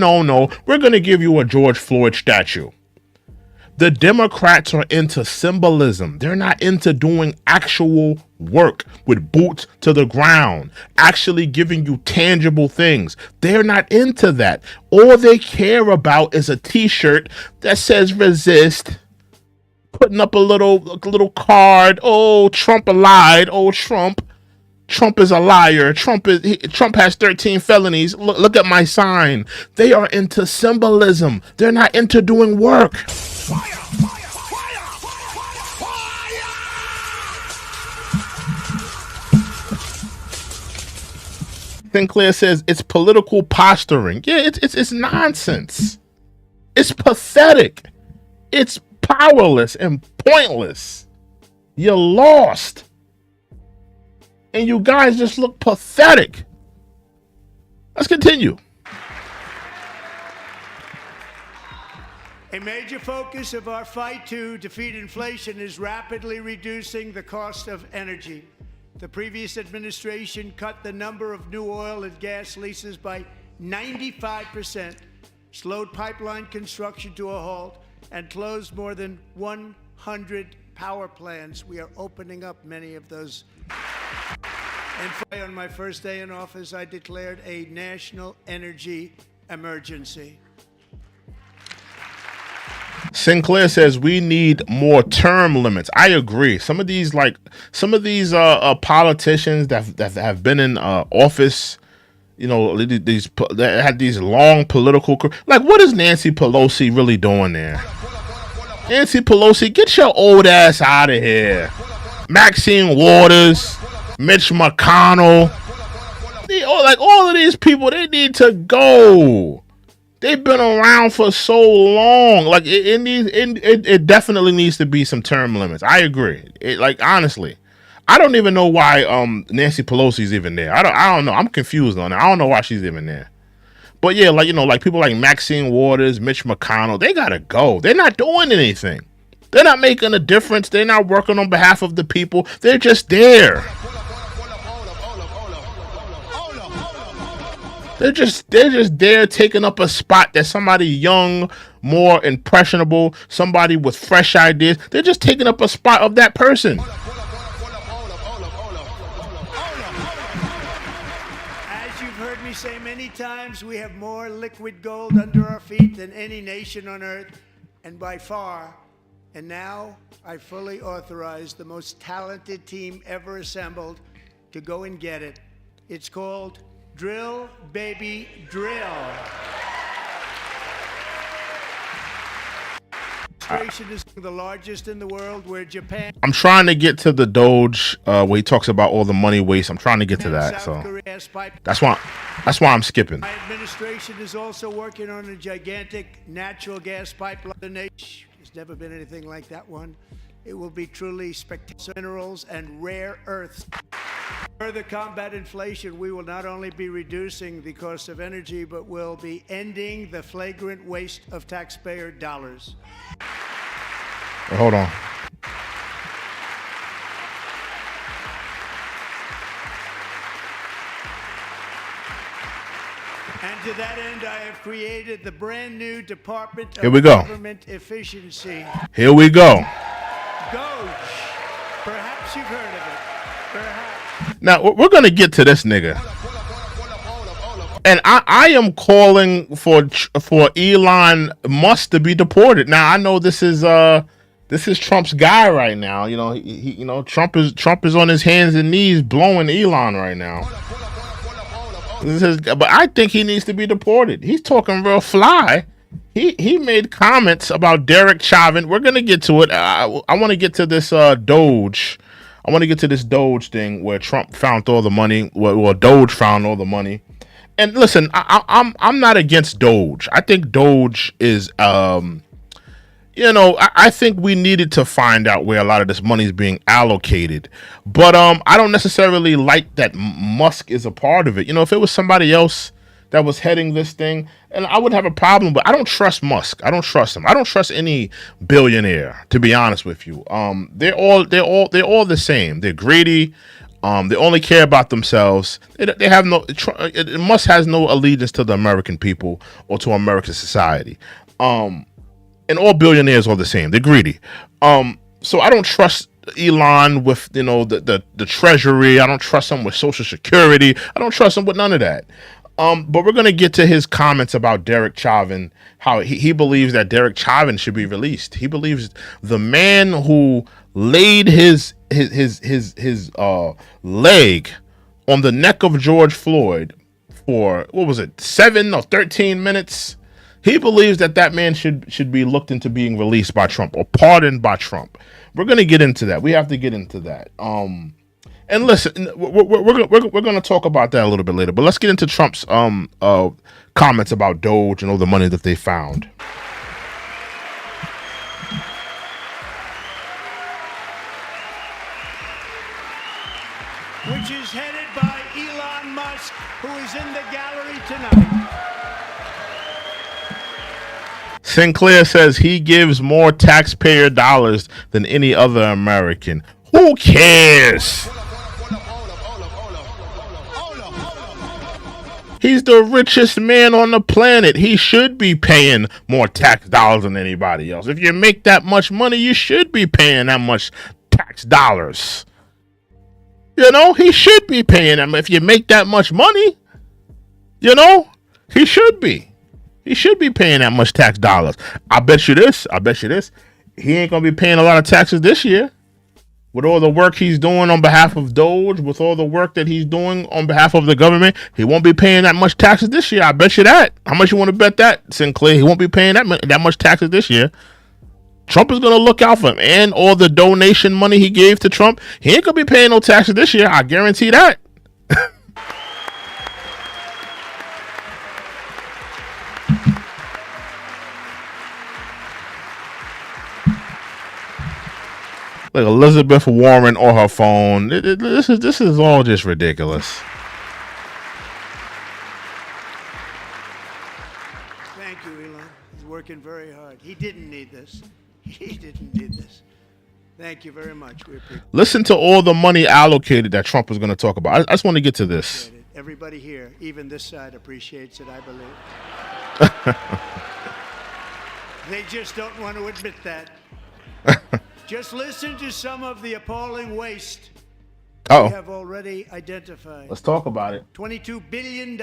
We're going to give you a George Floyd statue. The Democrats are into symbolism. They're not into doing actual work with boots to the ground, actually giving you tangible things. They're not into that. All they care about is a t-shirt that says resist, putting up a little card. Oh, Trump lied. Oh, Trump is a liar. Trump has 13 felonies. Look at my sign. They are into symbolism. They're not into doing work. Sinclair says it's political posturing. Yeah, it's nonsense. It's pathetic. It's powerless and pointless. You're lost. And you guys just look pathetic. Let's continue. A major focus of our fight to defeat inflation is rapidly reducing the cost of energy. The previous administration cut the number of new oil and gas leases by 95%, slowed pipeline construction to a halt, and closed more than 100 power plants. We are opening up many of those. And on my first day in office, I declared a national energy emergency. Sinclair says we need more term limits. I agree. Some of these politicians that have been in office, you know, these that had these long political, like, what is Nancy Pelosi really doing there? Nancy Pelosi, get your old ass out of here. Maxine Waters, Mitch McConnell, all of these people, they need to go. They've been around for so long. Like, it definitely needs to be some term limits. I agree. Honestly, I don't even know why Nancy Pelosi's even there. I don't know. I'm confused on it. I don't know why she's even there. But yeah, people like Maxine Waters, Mitch McConnell, they gotta go. They're not doing anything. They're not making a difference. They're not working on behalf of the people. They're just there. They're just there taking up a spot that somebody young, more impressionable, somebody with fresh ideas. They're just taking up a spot of that person. As you've heard me say many times, we have more liquid gold under our feet than any nation on earth, and by far And now I fully authorize the most talented team ever assembled to go and get it. It's called Drill, Baby, Drill. Is the largest in the world, where Japan. I'm trying to get to the Doge where he talks about all the money waste. I'm trying to get to that, so that's why I'm skipping. My administration is also working on a gigantic natural gas pipeline. There's never been anything like that one. It will be truly spectacular. Minerals and rare earths. Further combat inflation, we will not only be reducing the cost of energy, but will be ending the flagrant waste of taxpayer dollars. Hold on. And to that end, I have created the brand new Department Here we of go. Government Efficiency. Here we go. Doge. Perhaps you've heard of it. Perhaps. Now, we're going to get to this nigga. And I am calling for Elon Musk to be deported. Now, I know this is Trump's guy right now. You know, Trump is on his hands and knees blowing Elon right now. But I think he needs to be deported. He's talking real fly. He made comments about Derek Chauvin. We're gonna get to it. I want to get to this Doge. I want to get to this Doge thing where Trump found all the money. Well, Doge found all the money. And listen, I'm not against Doge. I think Doge is I think we needed to find out where a lot of this money is being allocated. But I don't necessarily like that Musk is a part of it. You know, if it was somebody else that was heading this thing, and I would have a problem, but I don't trust Musk. I don't trust him. I don't trust any billionaire, to be honest with you. They're all the same. They're greedy. They only care about themselves. They have Musk has no allegiance to the American people or to American society. And all billionaires are the same. They're greedy. So I don't trust Elon with, the treasury. I don't trust him with Social Security. I don't trust him with none of that. But we're going to get to his comments about Derek Chauvin, how he believes that Derek Chauvin should be released. He believes the man who laid his leg on the neck of George Floyd for, 7 or 13 minutes? He believes that man should be looked into being released by Trump or pardoned by Trump. We're going to get into that. We have to get into that. And listen, we're going to talk about that a little bit later. But let's get into Trump's comments about Doge and all the money that they found. Which is headed by Elon Musk, who is in the gallery tonight. Sinclair says he gives more taxpayer dollars than any other American. Who cares? He's the richest man on the planet. He should be paying more tax dollars than anybody else. If you make that much money, you should be paying that much tax dollars. He should be paying them. If you make that much money, he should be. He should be paying that much tax dollars. I bet you this. He ain't going to be paying a lot of taxes this year. With all the work he's doing on behalf of Doge, with all the work that he's doing on behalf of the government, he won't be paying that much taxes this year. I bet you that. How much you want to bet that, Sinclair? He won't be paying that much taxes this year. Trump is going to look out for him. And all the donation money he gave to Trump, he ain't going to be paying no taxes this year. I guarantee that. Like Elizabeth Warren or her phone. This is all just ridiculous. Thank you, Elon. He's working very hard. He didn't need this. Thank you very much. We appreciate it. Listen to all the money allocated that Trump is going to talk about. I just want to get to this. Everybody here, even this side, appreciates it, I believe. They just don't want to admit that. Just listen to some of the appalling waste we have already identified. Let's talk about it. $22 billion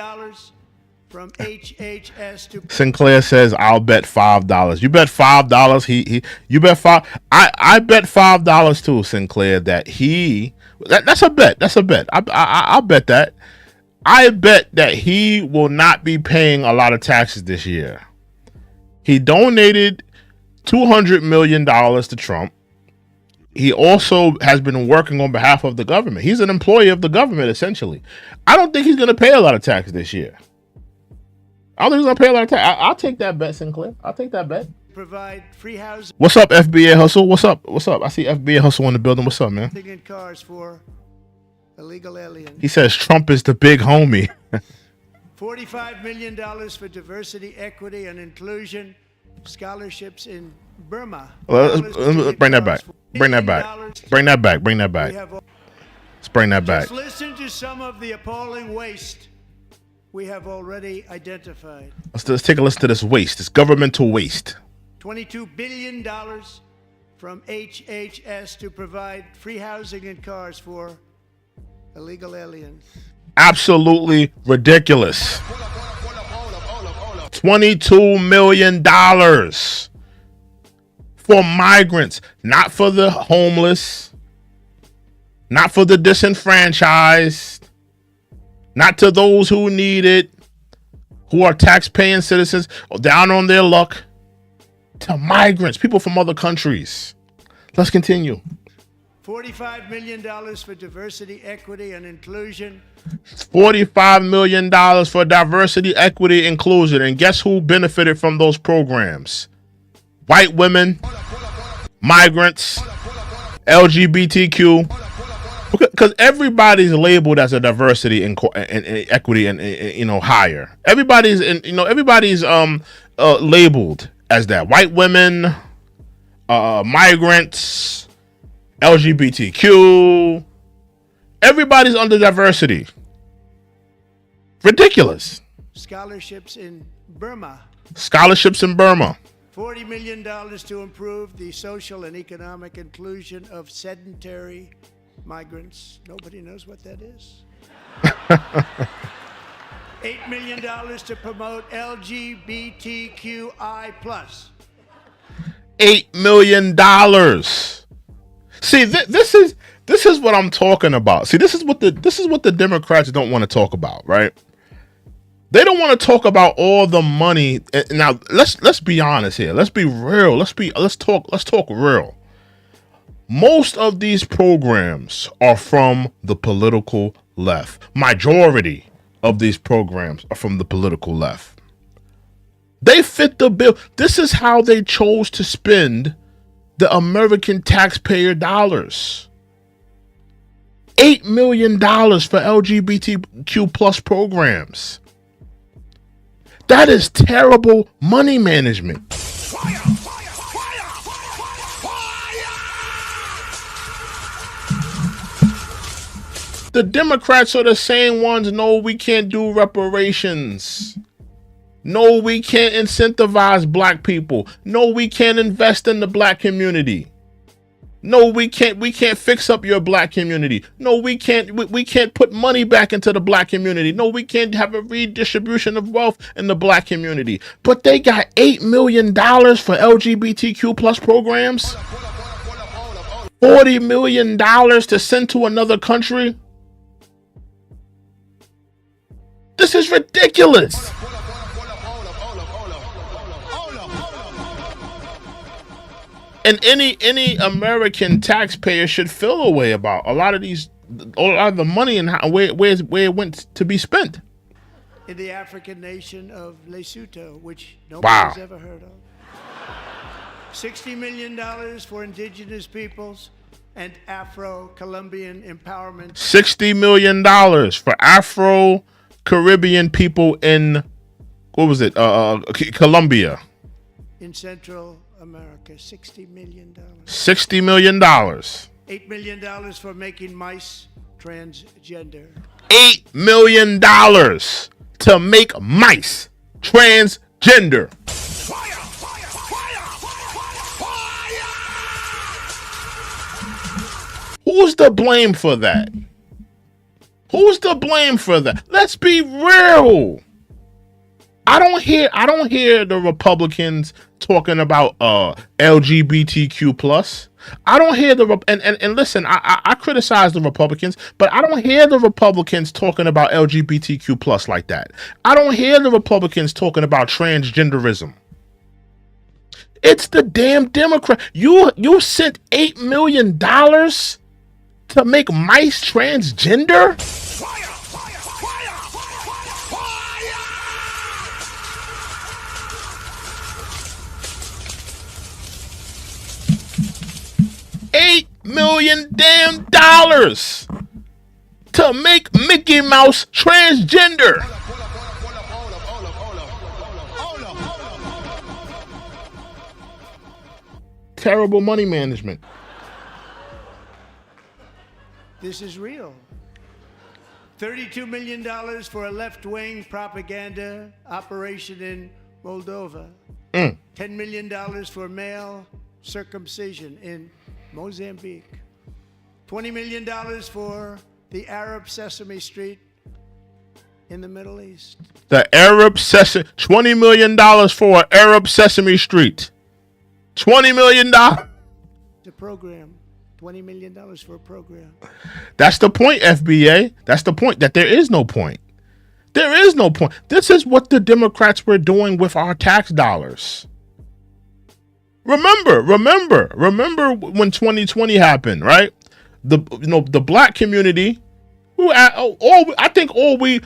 from HHS to Sinclair says, "I'll bet $5." You bet $5. You bet five. I bet $5 too, Sinclair. That's a bet. That's a bet. I'll bet that. I bet that he will not be paying a lot of taxes this year. He donated $200 million to Trump. He also has been working on behalf of the government. He's an employee of the government, essentially. I don't think he's going to pay a lot of taxes this year. I don't think he's going to pay a lot of tax. I'll take that bet, Sinclair. I'll take that bet. provide free housing. What's up, FBA Hustle? What's up? What's up? I see FBA Hustle in the building. What's up, man? In cars for illegal aliens. He says Trump is the big homie. $45 million for diversity, equity, and inclusion. Scholarships in Burma. Let's bring that back. Bring that back. Bring that back. Bring that back. Let's bring that back. Just listen to some of the appalling waste we have already identified. Let's take a listen to this waste, this governmental waste. $22 billion from HHS to provide free housing and cars for illegal aliens. Absolutely ridiculous. $22 million for migrants, not for the homeless, not for the disenfranchised, not to those who need it, who are tax-paying citizens down on their luck, to migrants, people from other countries. Let's continue. $45 million for diversity, equity, and inclusion. $45 million for diversity, equity, inclusion. And guess who benefited from those programs? White women, migrants, LGBTQ. Because everybody's labeled as a diversity and equity and higher. Everybody's labeled as that. White women, migrants, LGBTQ. Everybody's under diversity. Ridiculous. Scholarships in Burma. Scholarships in Burma. $40 million to improve the social and economic inclusion of sedentary migrants. Nobody knows what that is. $8 million to promote LGBTQI+. $8 million. See, this is what I'm talking about. See, this is what the Democrats don't want to talk about, right? They don't want to talk about all the money. Now, let's be honest here. Let's be real. Let's talk real. Most of these programs are from the political left. Majority of these programs are from the political left. They fit the bill. This is how they chose to spend the American taxpayer dollars. $8 million for LGBTQ plus programs. That is terrible money management. The Democrats are the same ones. No, we can't do reparations. No, we can't incentivize black people. No, we can't invest in the black community. No, we can't fix up your black community. No, we can't put money back into the black community. No, we can't have a redistribution of wealth in the black community. But they got $8 million for LGBTQ plus programs. $40 million to send to another country. This is ridiculous. And any American taxpayer should feel a way about a lot of the money and where it went to be spent. In the African nation of Lesotho, which nobody's ever heard of. $60 million for indigenous peoples and Afro-Colombian empowerment. $60 million for Afro-Caribbean people in, Colombia. In Central America, $60 million. $60 million. $8 million for making mice transgender. $8 million to make mice transgender. Who's to blame for that? Who's to blame for that? Let's be real. I don't hear the Republicans talking about LGBTQ plus. I don't hear and listen, I criticize the Republicans, but I don't hear the Republicans talking about LGBTQ plus like that. I don't hear the Republicans talking about transgenderism. It's the damn Democrat. You sent $8 million to make mice transgender? $8 million damn dollars to make Mickey Mouse transgender. Terrible money management. This is real. $32 million for a left-wing propaganda operation in Moldova. $10 million for male circumcision in Mozambique. $20 million for the Arab Sesame Street in the Middle East. The Arab Sesame, $20 million for Arab Sesame Street. $20 million. The program. $20 million for a program. That's the point, FBA. That's the point, that there is no point. There is no point. This is what the Democrats were doing with our tax dollars. Remember when 2020 happened, right? The black community, I think all we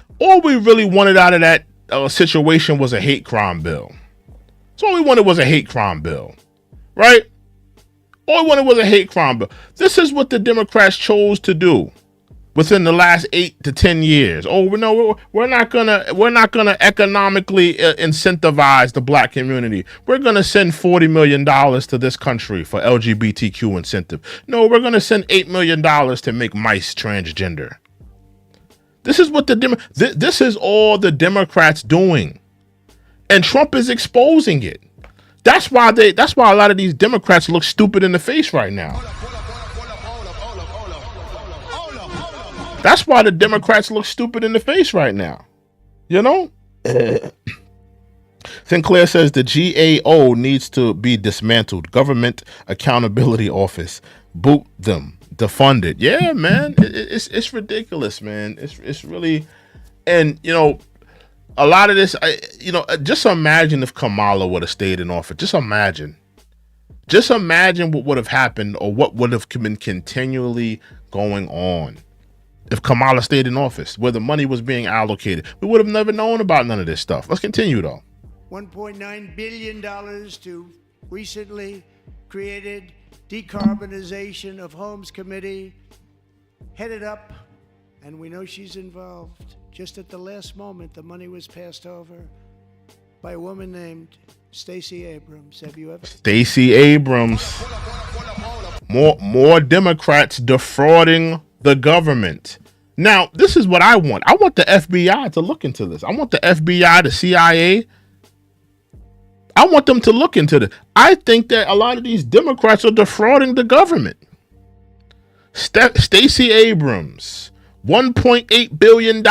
really wanted out of that situation was a hate crime bill. So all we wanted was a hate crime bill, right? All we wanted was a hate crime bill. This is what the Democrats chose to do within the last 8 to 10 years. Oh no, we're not gonna economically incentivize the black community. We're gonna send $40 million to this country for LGBTQ incentive. No, we're gonna send $8 million to make mice transgender. This is what this is all the Democrats doing, and Trump is exposing it. That's why a lot of these Democrats look stupid in the face right now. That's why the Democrats look stupid in the face right now. You know? Sinclair says the GAO needs to be dismantled. Government Accountability Office. Boot them. Defund it. Yeah, man. It's ridiculous, man. It's really, and you know, a lot of this, just imagine if Kamala would have stayed in office. Just imagine what would have happened, or what would have been continually going on if Kamala stayed in office, where the money was being allocated. We would have never known about none of this stuff. Let's continue, though. $1.9 billion to recently created Decarbonization of Homes Committee, headed up, and we know she's involved. Just at the last moment, the money was passed over by a woman named Stacey Abrams. Have you ever? Stacey Abrams. More Democrats defrauding the government. Now, this is what I want. I want the FBI to look into this. I want the FBI, the CIA. I want them to look into this. I think that a lot of these Democrats are defrauding the government. Stacey Abrams. $1.8 billion.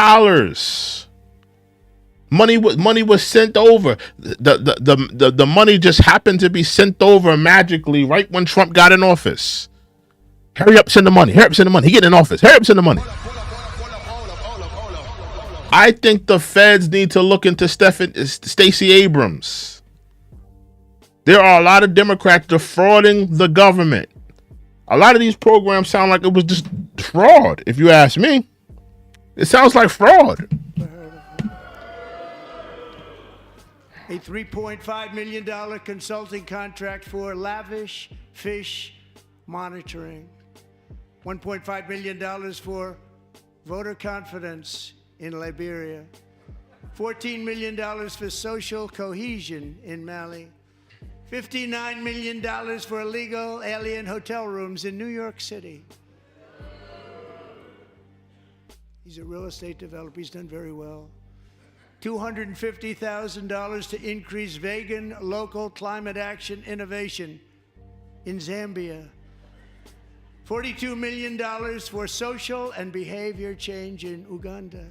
Money was sent over. The money just happened to be sent over magically right when Trump got in office. Hurry up, send the money. Hurry up, send the money. He get in office. Hurry up, send the money. I think the feds need to look into Stacey Abrams. There are a lot of Democrats defrauding the government. A lot of these programs sound like it was just fraud, if you ask me. It sounds like fraud. A $3.5 million consulting contract for lavish fish monitoring. $1.5 million for voter confidence in Liberia. $14 million for social cohesion in Mali. $59 million for illegal alien hotel rooms in New York City. He's a real estate developer. He's done very well. $250,000 to increase vegan local climate action innovation in Zambia. $42 million for social and behavior change in Uganda.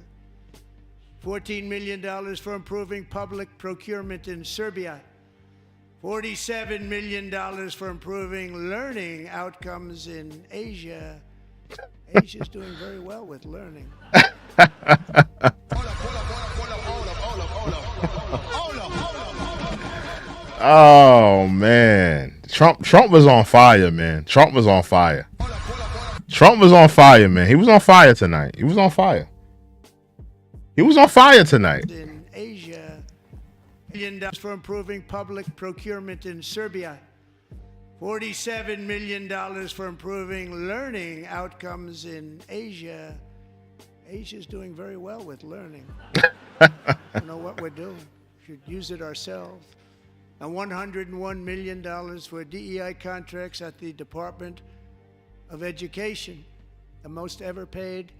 $14 million for improving public procurement in Serbia. $47 million for improving learning outcomes in Asia. Asia's doing very well with learning. Oh man, Trump was on fire, man. Trump was on fire, man. He was on fire tonight. He was on fire tonight. In Asia, $1 million for improving public procurement in Serbia. $47 million for improving learning outcomes in Asia. Asia's doing very well with learning. I don't know what we're doing. Should use it ourselves. And $101 million for DEI contracts at the Department of Education, the most ever paid,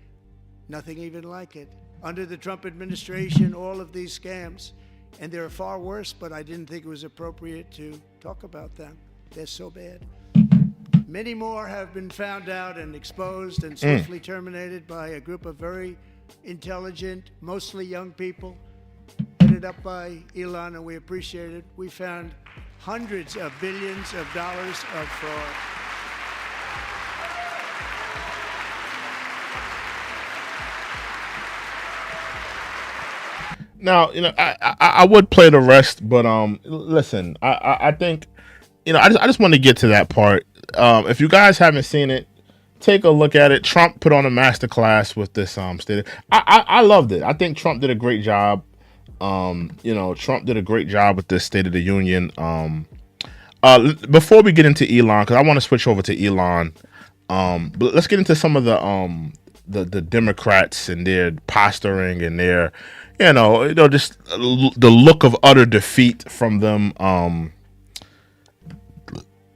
nothing even like it. Under the Trump administration, all of these scams, and they're far worse, but I didn't think it was appropriate to talk about them. They're so bad. Many more have been found out and exposed and swiftly terminated by a group of very intelligent, mostly young people, headed up by Elon, and we appreciate it. We found hundreds of billions of dollars of fraud. Now, I would play the rest, but listen, I think, I just want to get to that part. If you guys haven't seen it, take a look at it. Trump put on a masterclass with this state. I loved it. I think Trump did a great job. Trump did a great job with this State of the Union. Before we get into Elon, because I want to switch over to Elon, but let's get into some of the Democrats and their posturing and their, just the look of utter defeat from them.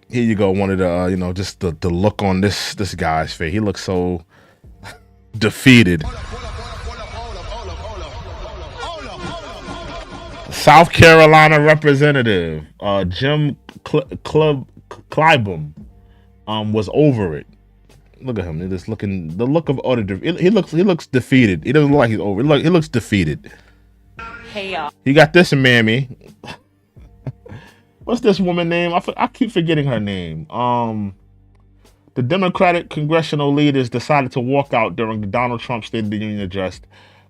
Here you go. One of the, just the look on this guy's face. He looks so defeated. South Carolina Representative Jim Clyburn was over it. Look at him. He's just looking. The look of utter defeat. He looks defeated. He doesn't look like he's over. He looks defeated. Hey y'all. You got this, mammy. What's this woman name? I keep forgetting her name. The Democratic congressional leaders decided to walk out during the Donald Trump State of the Union address.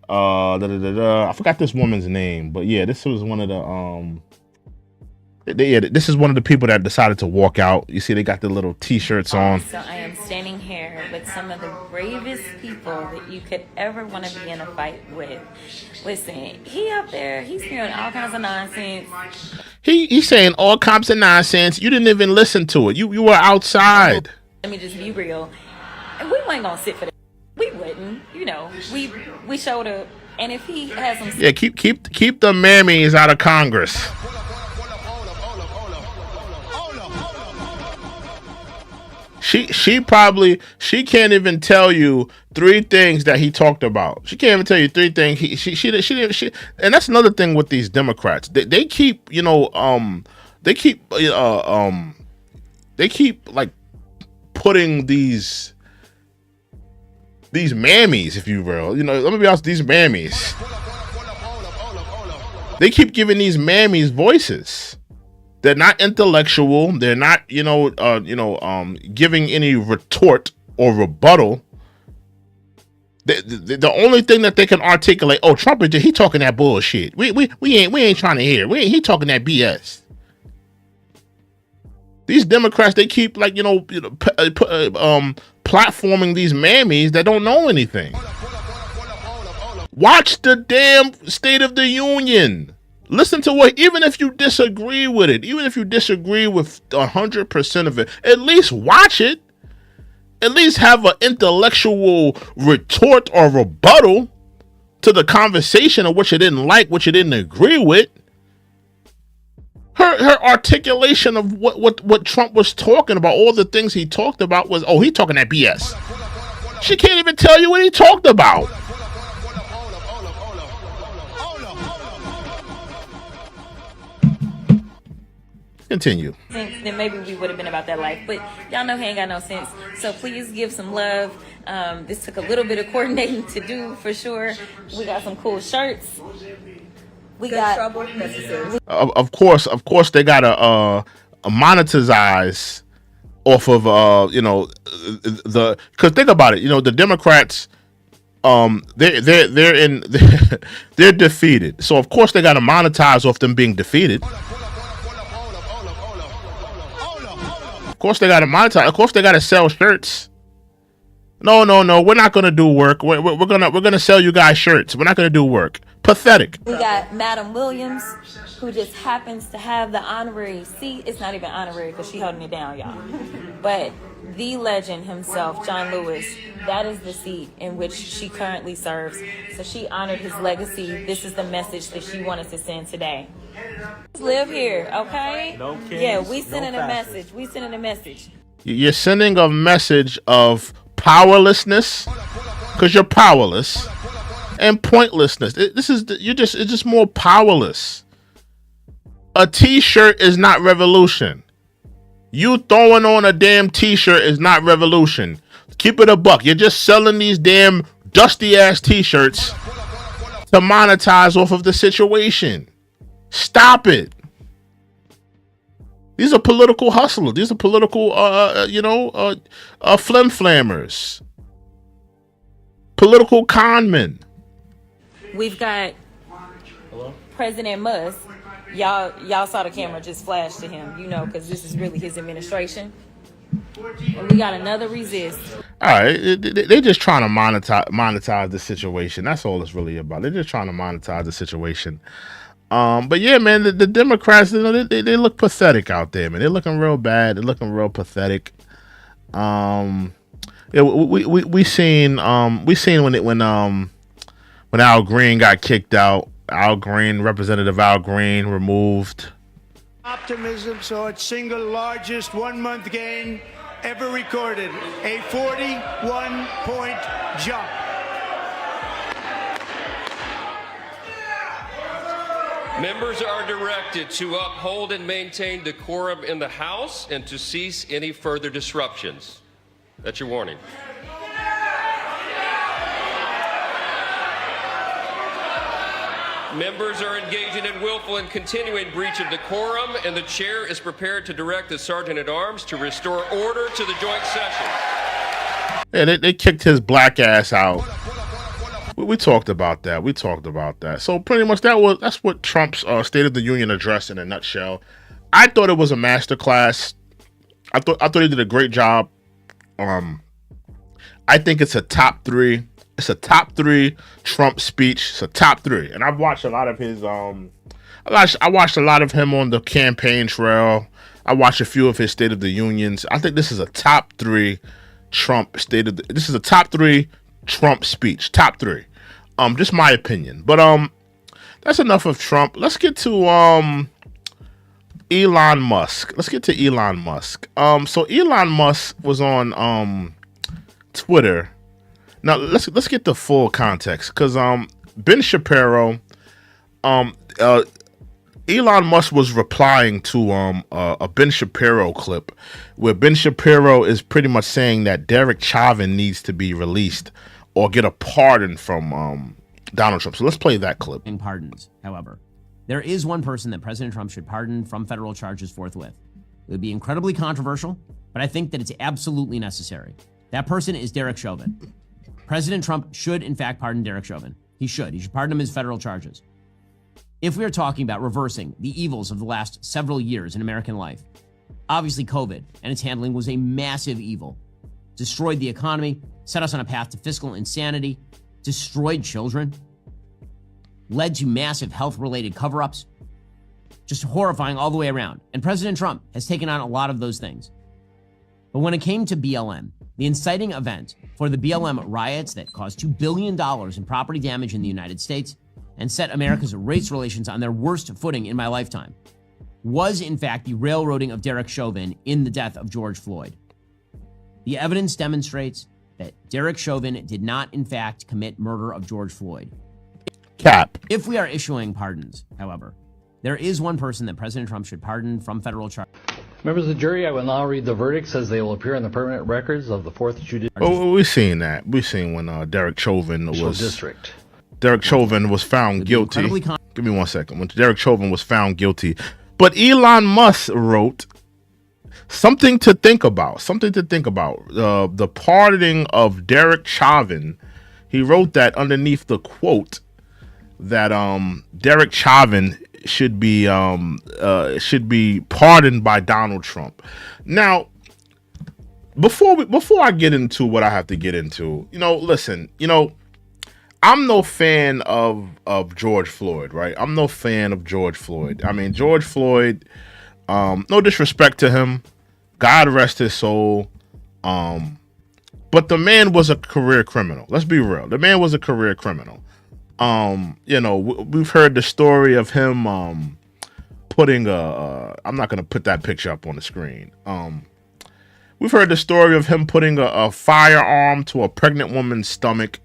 I forgot this woman's name, but yeah, this was one of the this is one of the people that decided to walk out. You see, they got the little T-shirts on. So I am standing here with some of the bravest people that you could ever want to be in a fight with. Listen, he up there, he's hearing all kinds of nonsense. He's saying all kinds of nonsense. You didn't even listen to it. You were outside. Let me just be real. We weren't gonna sit for that. We wouldn't. We showed up, and if he has some, yeah, keep the mammies out of Congress. She can't even tell you 3 things that he talked about. She can't even tell you 3 things. She and that's another thing with these Democrats. They keep like putting these mammies, if you will. Let me be honest, these mammies. They keep giving these mammies voices. They're not intellectual. They're not, giving any retort or rebuttal. The only thing that they can articulate, Trump is he talking that bullshit. We ain't trying to hear. He talking that BS. These Democrats, they keep platforming these mammies that don't know anything. Watch the damn State of the Union. Listen to what, even if you disagree with it, even if you disagree with 100% of it, at least watch it. At least have an intellectual retort or rebuttal to the conversation of what you didn't like, what you didn't agree with. Her articulation of what Trump was talking about, all the things he talked about was, he talking that BS. She can't even tell you what he talked about. Continue. Then maybe we would have been about that life. But y'all know he ain't got no sense. So please give some love. This took a little bit of coordinating to do for sure. We got some cool shirts. We got trouble necessary. Of course, they gotta monetize off of the, because think about it, the Democrats, they're defeated, so of course they gotta monetize off them being defeated. Of course they gotta monetize. Of course they gotta sell shirts. No, we're not gonna do work. We're gonna sell you guys shirts. We're not gonna do work. Pathetic. We got Madam Williams, who just happens to have the honorary seat. It's not even honorary because she's holding it down, y'all. But the legend himself, John Lewis, that is the seat in which she currently serves. So she honored his legacy. This is the message that she wanted to send today. Live here, okay? No kids, yeah, we sending no a message. We sending a message. You're sending a message of powerlessness because you're powerless, and pointlessness. It's just more powerless. A t-shirt is not revolution. You throwing on a damn t-shirt is not revolution. Keep it a buck. You're just selling these damn dusty ass t-shirts to monetize off of the situation. Stop it. These are political hustlers. These are political, flim-flammers. Political conmen. We've got President Musk. Y'all saw the camera just flash to him, because this is really his administration. And we got another resist. All right, they just trying to monetize the situation. That's all it's really about. They're just trying to monetize the situation. But yeah, man, the Democrats, they look pathetic out there, man. They're looking real bad. They're looking real pathetic. Yeah, we seen when Al Green got kicked out. Representative Al Green removed. Optimism saw its single largest one-month gain ever recorded, a 41-point jump. Members are directed to uphold and maintain decorum in the House and to cease any further disruptions. That's your warning. Members are engaging in willful and continuing breach of decorum, and the chair is prepared to direct the Sergeant-at-Arms to restore order to the joint session. Yeah, they kicked his black ass out. We talked about that. So pretty much that's what Trump's State of the Union address in a nutshell. I thought it was a masterclass. I thought he did a great job. I think it's a top 3. It's a top 3 Trump speech. It's a top 3, and I've watched a lot of his. I watched a lot of him on the campaign trail. I watched a few of his State of the Unions. I think this is a top 3 Trump This is a top 3 Trump speech. Top 3. Just my opinion. But that's enough of Trump. Let's get to Elon Musk. So Elon Musk was on Twitter. Now let's get the full context, because Ben Shapiro, Elon Musk was replying to a Ben Shapiro clip where Ben Shapiro is pretty much saying that Derek Chauvin needs to be released or get a pardon from Donald Trump. So let's play that clip. In pardons, however, there is one person that President Trump should pardon from federal charges forthwith. It would be incredibly controversial, but I think that it's absolutely necessary. That person is Derek Chauvin. President Trump should, in fact, pardon Derek Chauvin. He should pardon him his federal charges. If we are talking about reversing the evils of the last several years in American life, obviously COVID and its handling was a massive evil. Destroyed the economy, set us on a path to fiscal insanity, destroyed children, led to massive health-related cover-ups, just horrifying all the way around. And President Trump has taken on a lot of those things. But when it came to BLM, the inciting event for the BLM riots that caused $2 billion in property damage in the United States and set America's race relations on their worst footing in my lifetime, was in fact the railroading of Derek Chauvin in the death of George Floyd. The evidence demonstrates that Derek Chauvin did not in fact commit murder of George Floyd. Cap. If we are issuing pardons, however, There is one person that President Trump should pardon from federal charges. Members of the jury, I will now read the verdicts as they will appear in the permanent records of the 4th Judicial Oh, we've seen that. We've seen when Derek Chauvin was District. Derek Chauvin was found guilty. Give me 1 second. When Derek Chauvin was found guilty, but Elon Musk wrote something to think about. Something to think about. The pardoning of Derek Chauvin. He wrote that underneath the quote that Derek Chauvin should be pardoned by Donald Trump. Now, before I get into what I have to get into, listen, I'm no fan of George Floyd, right? I'm no fan of George Floyd. I mean, George Floyd, no disrespect to him, God rest his soul, but the man was a career criminal. Let's be real. The man was a career criminal. We've heard the story of him putting I'm not going to put that picture up on the screen. We've heard the story of him putting a firearm to a pregnant woman's stomach.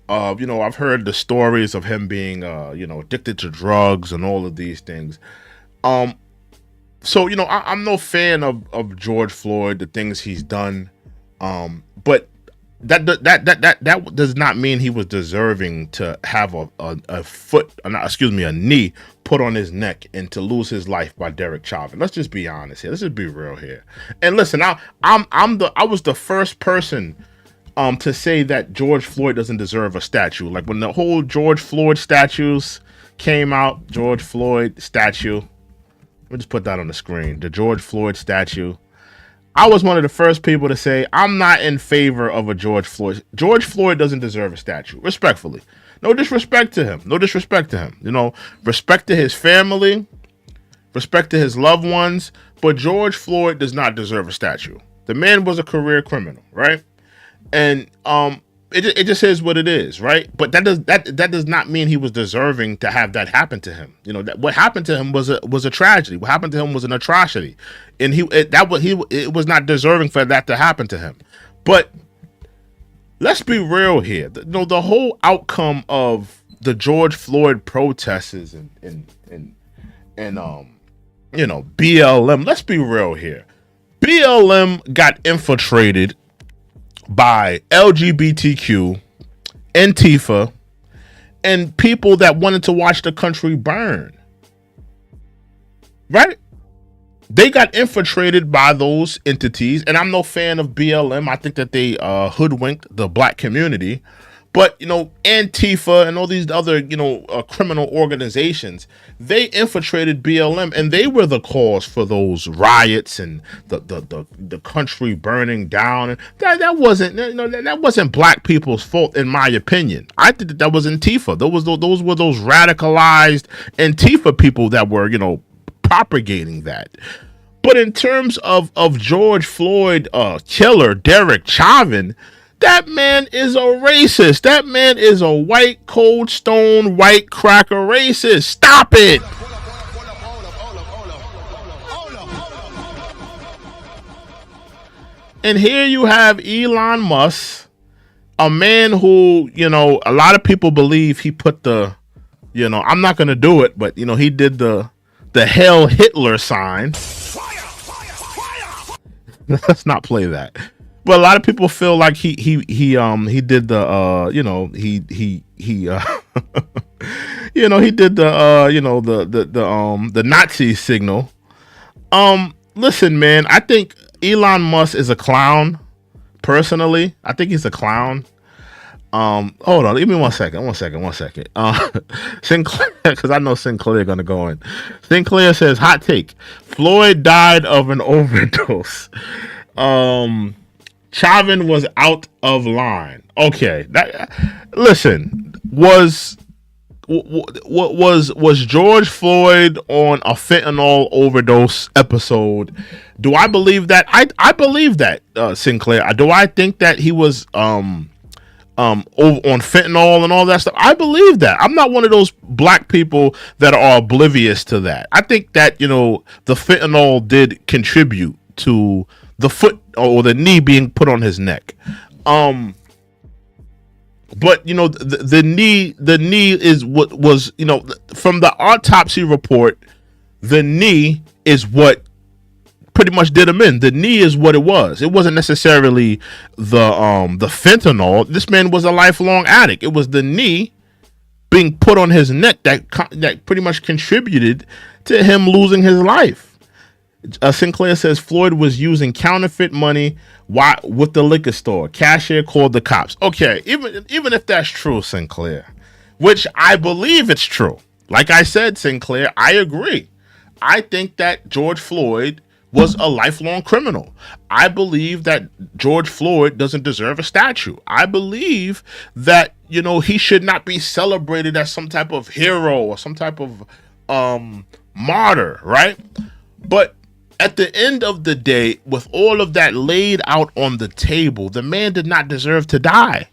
I've heard the stories of him being addicted to drugs and all of these things. I'm no fan of George Floyd, the things he's done. But that does not mean he was deserving to have a knee put on his neck and to lose his life by Derek Chauvin. Let's just be honest here. Let's just be real here. And listen, I was the first person to say that George Floyd doesn't deserve a statue. Like when the whole George Floyd statues came out, George Floyd statue. Let me just put that on the screen. The George Floyd statue. I was one of the first people to say I'm not in favor of a George Floyd. George Floyd doesn't deserve a statue, respectfully. No disrespect to him. Respect to his family, respect to his loved ones, but George Floyd does not deserve a statue. The man was a career criminal, right? And it just is what it is, right? But that does not mean he was deserving to have that happen to him. What happened to him was a tragedy. What happened to him was an atrocity, and it was not deserving for that to happen to him. But let's be real here. The whole outcome of the George Floyd protests and BLM. Let's be real here. BLM got infiltrated by LGBTQ, Antifa, and people that wanted to watch the country burn. Right? They got infiltrated by those entities, and I'm no fan of BLM. I think that they hoodwinked the black community. But, Antifa and all these other, criminal organizations, they infiltrated BLM, and they were the cause for those riots and the country burning down. And that wasn't black people's fault, in my opinion. I think that was Antifa. Those were those radicalized Antifa people that were, propagating that. But in terms of George Floyd killer Derek Chauvin, that man is a racist. That man is a white, cold stone, white cracker racist. Stop it. And here you have Elon Musk, a man who, a lot of people believe he put the, I'm not going to do it, but, he did the Hail Hitler sign. Let's not play that. But a lot of people feel like he did the he did the Nazi signal. Listen, man, I think Elon Musk is a clown. Personally, I think he's a clown. Hold on, give me 1 second. Sinclair, because I know Sinclair gonna go in. Sinclair says, hot take: Floyd died of an overdose. Chauvin was out of line. Okay, listen, was George Floyd on a fentanyl overdose episode? Do I believe that? I believe that, Sinclair. Do I think that he was on fentanyl and all that stuff? I believe that. I'm not one of those black people that are oblivious to that. I think that, the fentanyl did contribute to the foot or the knee being put on his neck. But the knee is what was, from the autopsy report, the knee is what pretty much did him in. The knee is what it was. It wasn't necessarily the fentanyl. This man was a lifelong addict. It was the knee being put on his neck that pretty much contributed to him losing his life. Sinclair says Floyd was using counterfeit money with the liquor store. Cashier called the cops. Okay, even if that's true, Sinclair, which I believe it's true. Like I said, Sinclair, I agree. I think that George Floyd was a lifelong criminal. I believe that George Floyd doesn't deserve a statue. I believe that, he should not be celebrated as some type of hero or some type of martyr, right? But at the end of the day, with all of that laid out on the table, the man did not deserve to die.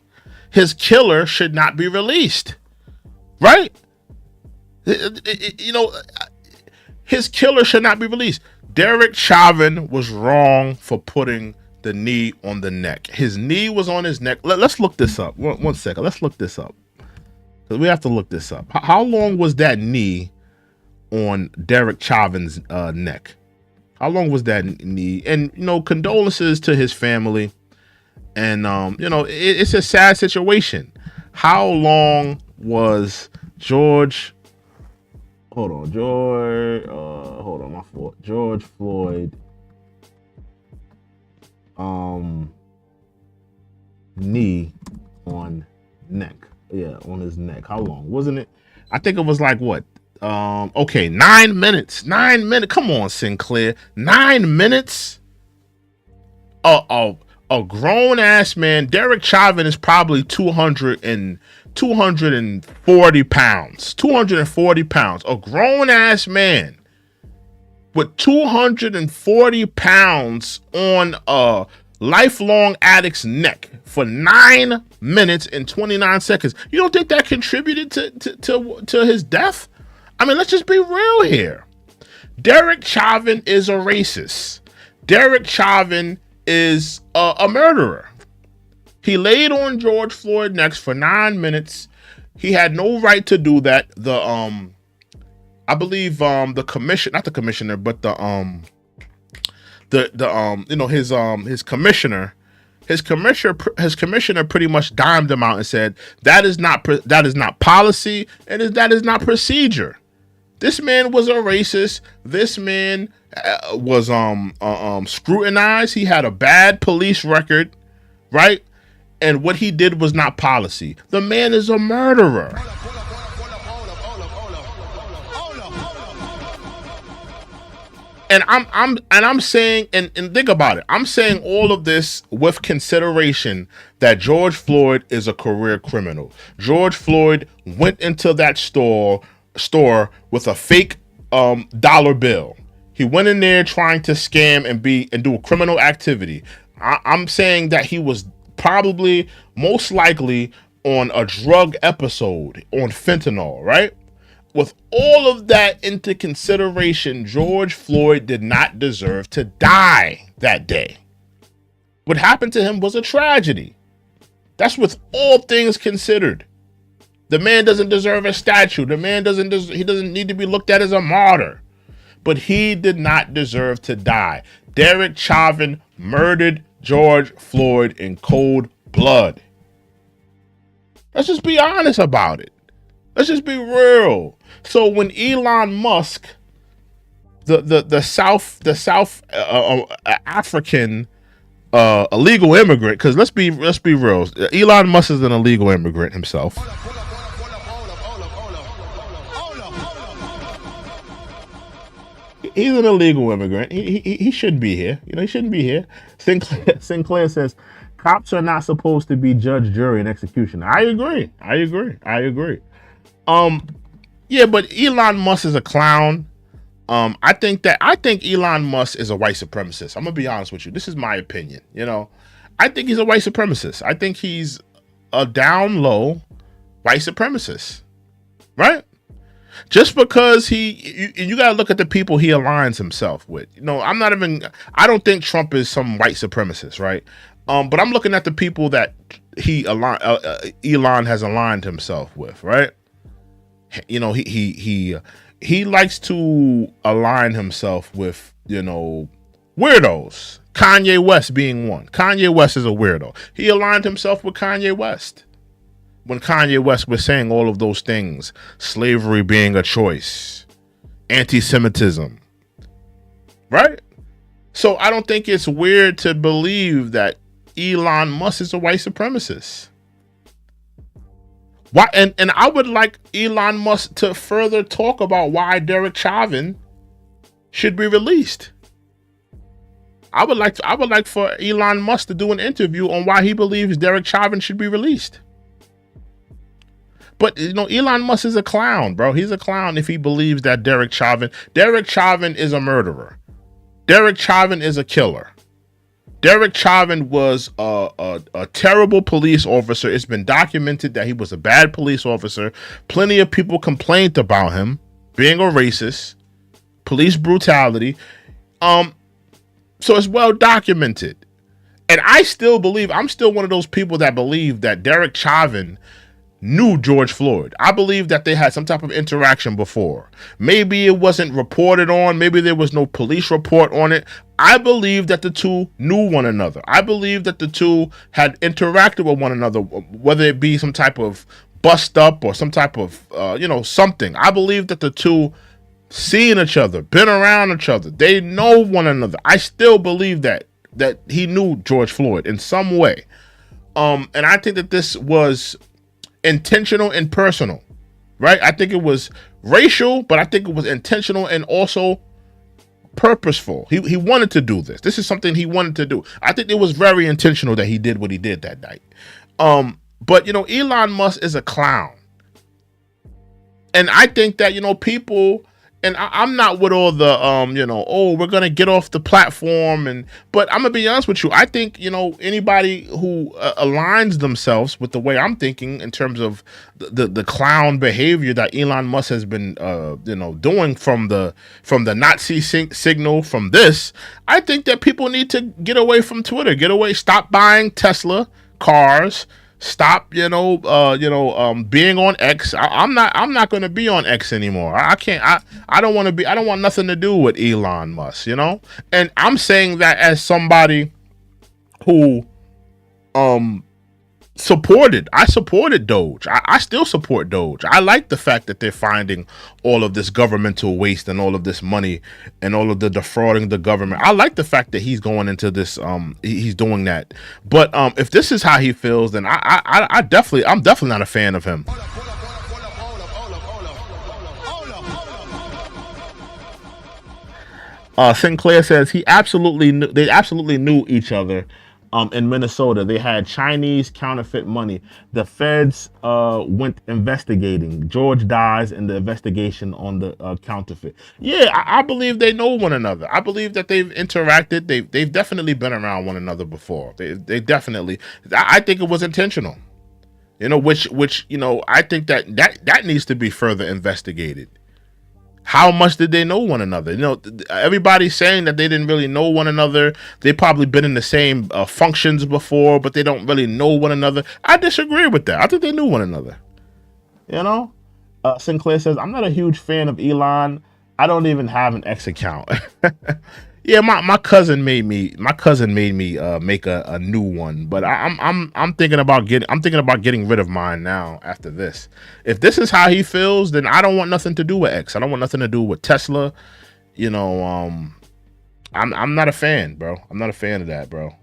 His killer should not be released, right? His killer should not be released. Derek Chauvin was wrong for putting the knee on the neck. His knee was on his neck. Let's look this up. One second. Let's look this up. We have to look this up. How long was that knee on Derek Chauvin's neck? How long was that knee? And, condolences to his family. And, it's a sad situation. How long was George Floyd knee on neck? Yeah, on his neck. How long? Wasn't it? I think it was like what? 9 minutes. 9 minutes. Come on, Sinclair. 9 minutes. A grown ass man. Derek Chauvin is probably 240 pounds. 240 pounds. A grown ass man with 240 pounds on a lifelong addict's neck for 9 minutes and 29 seconds. You don't think that contributed to his death? I mean, let's just be real here. Derek Chauvin is a racist. Derek Chauvin is a murderer. He laid on George Floyd neck for 9 minutes. He had no right to do that. I believe the commission, not the commissioner, but his commissioner. His commissioner pretty much dimed him out and said that is not policy and that is not procedure. This man was a racist. This man was scrutinized. He had a bad police record, right? And what he did was not policy. The man is a murderer. And I'm saying, and think about it. I'm saying all of this with consideration that George Floyd is a career criminal. George Floyd went into that store with a fake dollar bill. He went in there trying to scam and do a criminal activity. I'm saying that he was probably most likely on a drug episode on fentanyl, right? With all of that into consideration, George Floyd did not deserve to die that day. What happened to him was a tragedy. That's with all things considered. The man doesn't deserve a statue. The man doesn't need to be looked at as a martyr. But he did not deserve to die. Derek Chauvin murdered George Floyd in cold blood. Let's just be honest about it. Let's just be real. So when Elon Musk, the South African illegal immigrant, because let's be real, Elon Musk is an illegal immigrant himself. He's an illegal immigrant. He shouldn't be here. He shouldn't be here. Sinclair says cops are not supposed to be judge, jury, and executioner. I agree. Yeah, but Elon Musk is a clown. I think Elon Musk is a white supremacist. I'm gonna be honest with you. This is my opinion. I think he's a white supremacist. I think he's a down low white supremacist, right? Just because you gotta look at the people he aligns himself with. I don't think Trump is some white supremacist, right? But I'm looking at the people that Elon has aligned himself with, right? You know, he likes to align himself with, you know, weirdos. Kanye West being one. Kanye West is a weirdo. He aligned himself with Kanye West when Kanye West was saying all of those things, slavery being a choice, anti-Semitism, right? So I don't think it's weird to believe that Elon Musk is a white supremacist. Why? And I would like Elon Musk to further talk about why Derek Chauvin should be released. I would like for Elon Musk to do an interview on why he believes Derek Chauvin should be released. But, you know, Elon Musk is a clown, bro. He's a clown if he believes that Derek Chauvin is a murderer. Derek Chauvin is a killer. Derek Chauvin was a terrible police officer. It's been documented that he was a bad police officer. Plenty of people complained about him being a racist, police brutality. So it's well documented. And I'm still one of those people that believe that Derek Chauvin knew George Floyd. I believe that they had some type of interaction before. Maybe it wasn't reported on. Maybe there was no police report on it. I believe that the two knew one another. I believe that the two had interacted with one another, whether it be some type of bust up or some type of, something. I believe that the two seen each other, been around each other. They know one another. I still believe that he knew George Floyd in some way. And I think that this was intentional and personal, right? I think it was racial, but I think it was intentional and also purposeful. He wanted to do this. This is something he wanted to do. I think it was very intentional that he did what he did that night. But, you know, Elon Musk is a clown. And I think that, you know, people... And I'm not with all the, we're going to get off the platform. But I'm going to be honest with you. I think, you know, anybody who aligns themselves with the way I'm thinking in terms of the clown behavior that Elon Musk has been, doing from the Nazi signal from this, I think that people need to get away from Twitter, stop buying Tesla cars. Stop, being on X. I'm not going to be on X anymore. I can't. I don't want to be. I don't want nothing to do with Elon Musk. And I'm saying that as somebody who, I supported Doge. I still support Doge. I like the fact that they're finding all of this governmental waste and all of this money and all of the defrauding the government. I like the fact that he's going into this. He's doing that. But if this is how he feels, then I'm definitely not a fan of him. Sinclair says they absolutely knew each other. In Minnesota, they had Chinese counterfeit money. The feds went investigating. George dies in the investigation on the counterfeit. Yeah, I believe they know one another. I believe that they've interacted. They've definitely been around one another before. They definitely. I think it was intentional. Which I think that needs to be further investigated. How much did they know one another? Everybody's saying that they didn't really know one another. They probably been in the same functions before, but they don't really know one another. I disagree with that. I think they knew one another. Sinclair says, I'm not a huge fan of Elon. I don't even have an X account. Yeah, my cousin made me make a new one, but I'm thinking about getting rid of mine now after this. If this is how he feels, then I don't want nothing to do with X. I don't want nothing to do with Tesla. I'm not a fan, bro. I'm not a fan of that, bro.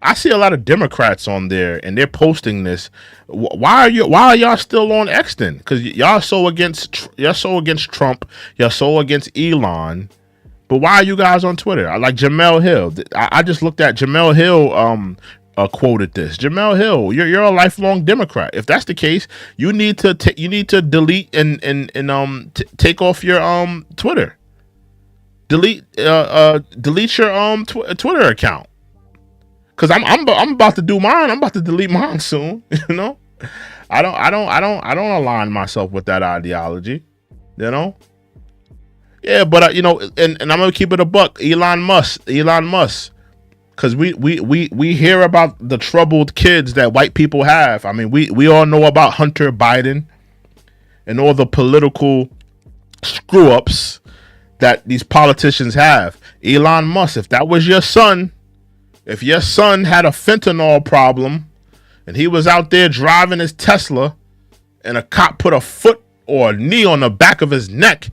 I see a lot of Democrats on there and they're posting this. Why are y'all still on X then? Because y'all so against Trump, y'all so against Elon. But why are you guys on Twitter? I like Jamel Hill. I just looked at Jamel Hill quoted this. Jamel Hill, you're a lifelong Democrat. If that's the case, you need to delete and take off your Twitter. Delete your Twitter account. Cause I'm about to do mine. I'm about to delete mine soon. I don't align myself with that ideology. Yeah, but and I'm gonna keep it a buck. Elon Musk. Because we hear about the troubled kids that white people have. I mean, we all know about Hunter Biden and all the political screw ups that these politicians have. Elon Musk, if that was your son, if your son had a fentanyl problem and he was out there driving his Tesla and a cop put a foot or a knee on the back of his neck,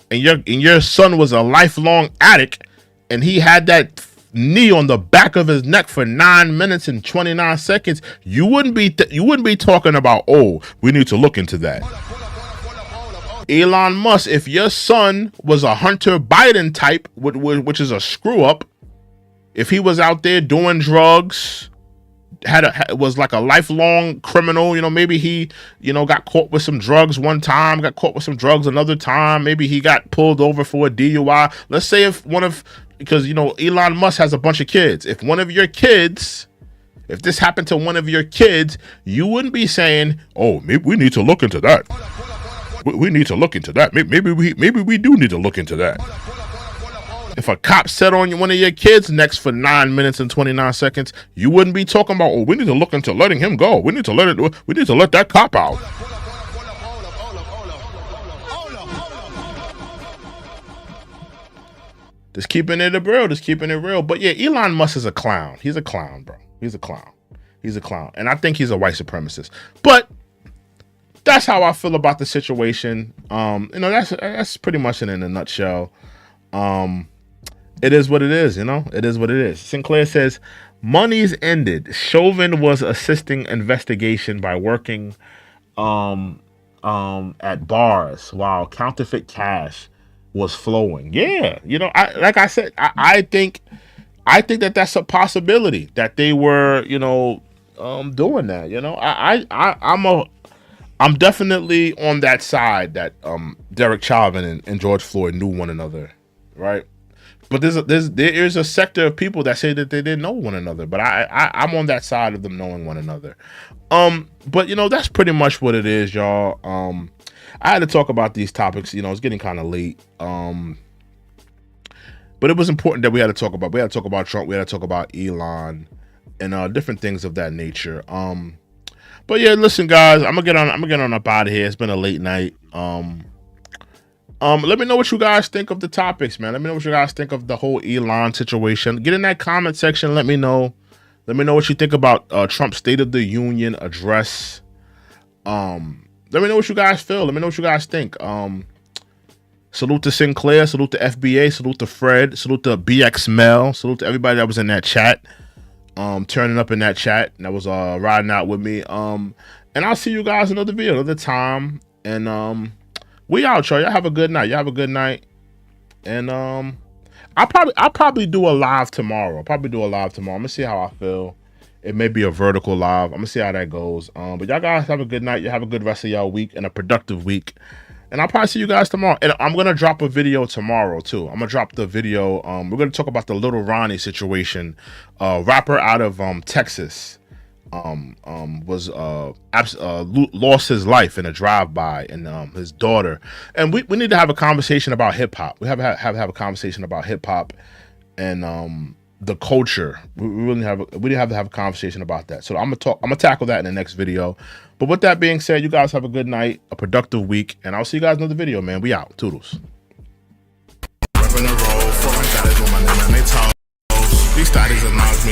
and your son was a lifelong addict and he had that knee on the back of his neck for 9 minutes and 29 seconds, you wouldn't be talking about, oh, we need to look into that. Elon Musk, if your son was a Hunter Biden type, which is a screw up, if he was out there doing drugs, was like a lifelong criminal, maybe he, got caught with some drugs one time, got caught with some drugs another time, maybe he got pulled over for a DUI. Let's say because Elon Musk has a bunch of kids. If this happened to one of your kids, you wouldn't be saying, oh, maybe we need to look into that. We need to look into that. Maybe we do need to look into that. If a cop sat on one of your kids' necks for 9 minutes and 29 seconds, you wouldn't be talking about, oh, we need to look into letting him go. We need to let that cop out. Just keeping it real. But yeah, Elon Musk is a clown. He's a clown, bro. He's a clown. And I think he's a white supremacist. But that's how I feel about the situation. That's pretty much it in a nutshell. It is what it is, It is what it is. Sinclair says, money's ended. Chauvin was assisting investigation by working at bars while counterfeit cash was flowing. Yeah, like I said, I think that that's a possibility that they were, doing that. I'm definitely on that side that Derek Chauvin and George Floyd knew one another, right? But there is a sector of people that say that they didn't know one another, but I'm on that side of them knowing one another. But that's pretty much what it is, y'all. I had to talk about these topics. It's getting kind of late. But it was important that we had to talk about Trump. We had to talk about Elon and different things of that nature. But yeah, listen, guys, I'm gonna get on up out of here. It's been a late night. Let me know what you guys think of the topics, man. Let me know what you guys think of the whole Elon situation. Get in that comment section. Let me know. Let me know what you think about Trump's State of the Union address. Let me know what you guys feel. Let me know what you guys think. Salute to Sinclair. Salute to FBA. Salute to Fred. Salute to BX Mel. Salute to everybody that was in that chat. Turning up in that chat. That was riding out with me. And I'll see you guys another video, another time. And we out, y'all. Y'all have a good night. And I'll probably do a live tomorrow. I'm gonna see how I feel. It may be a vertical live. I'm gonna see how that goes. But y'all guys have a good night. You have a good rest of y'all week and a productive week. And I'll probably see you guys tomorrow. And I'm gonna drop a video tomorrow too. I'm gonna drop the video. We're gonna talk about the Little Ronnie situation. Rapper out of Texas was lost his life in a drive-by, and his daughter. And we need to have a conversation about hip hop. We have a conversation about hip hop and the culture. We really have to have a conversation about that. So I'm gonna tackle that in the next video. But with that being said, you guys have a good night, a productive week, and I'll see you guys in another video, man. We out. Toodles. These studies announce me.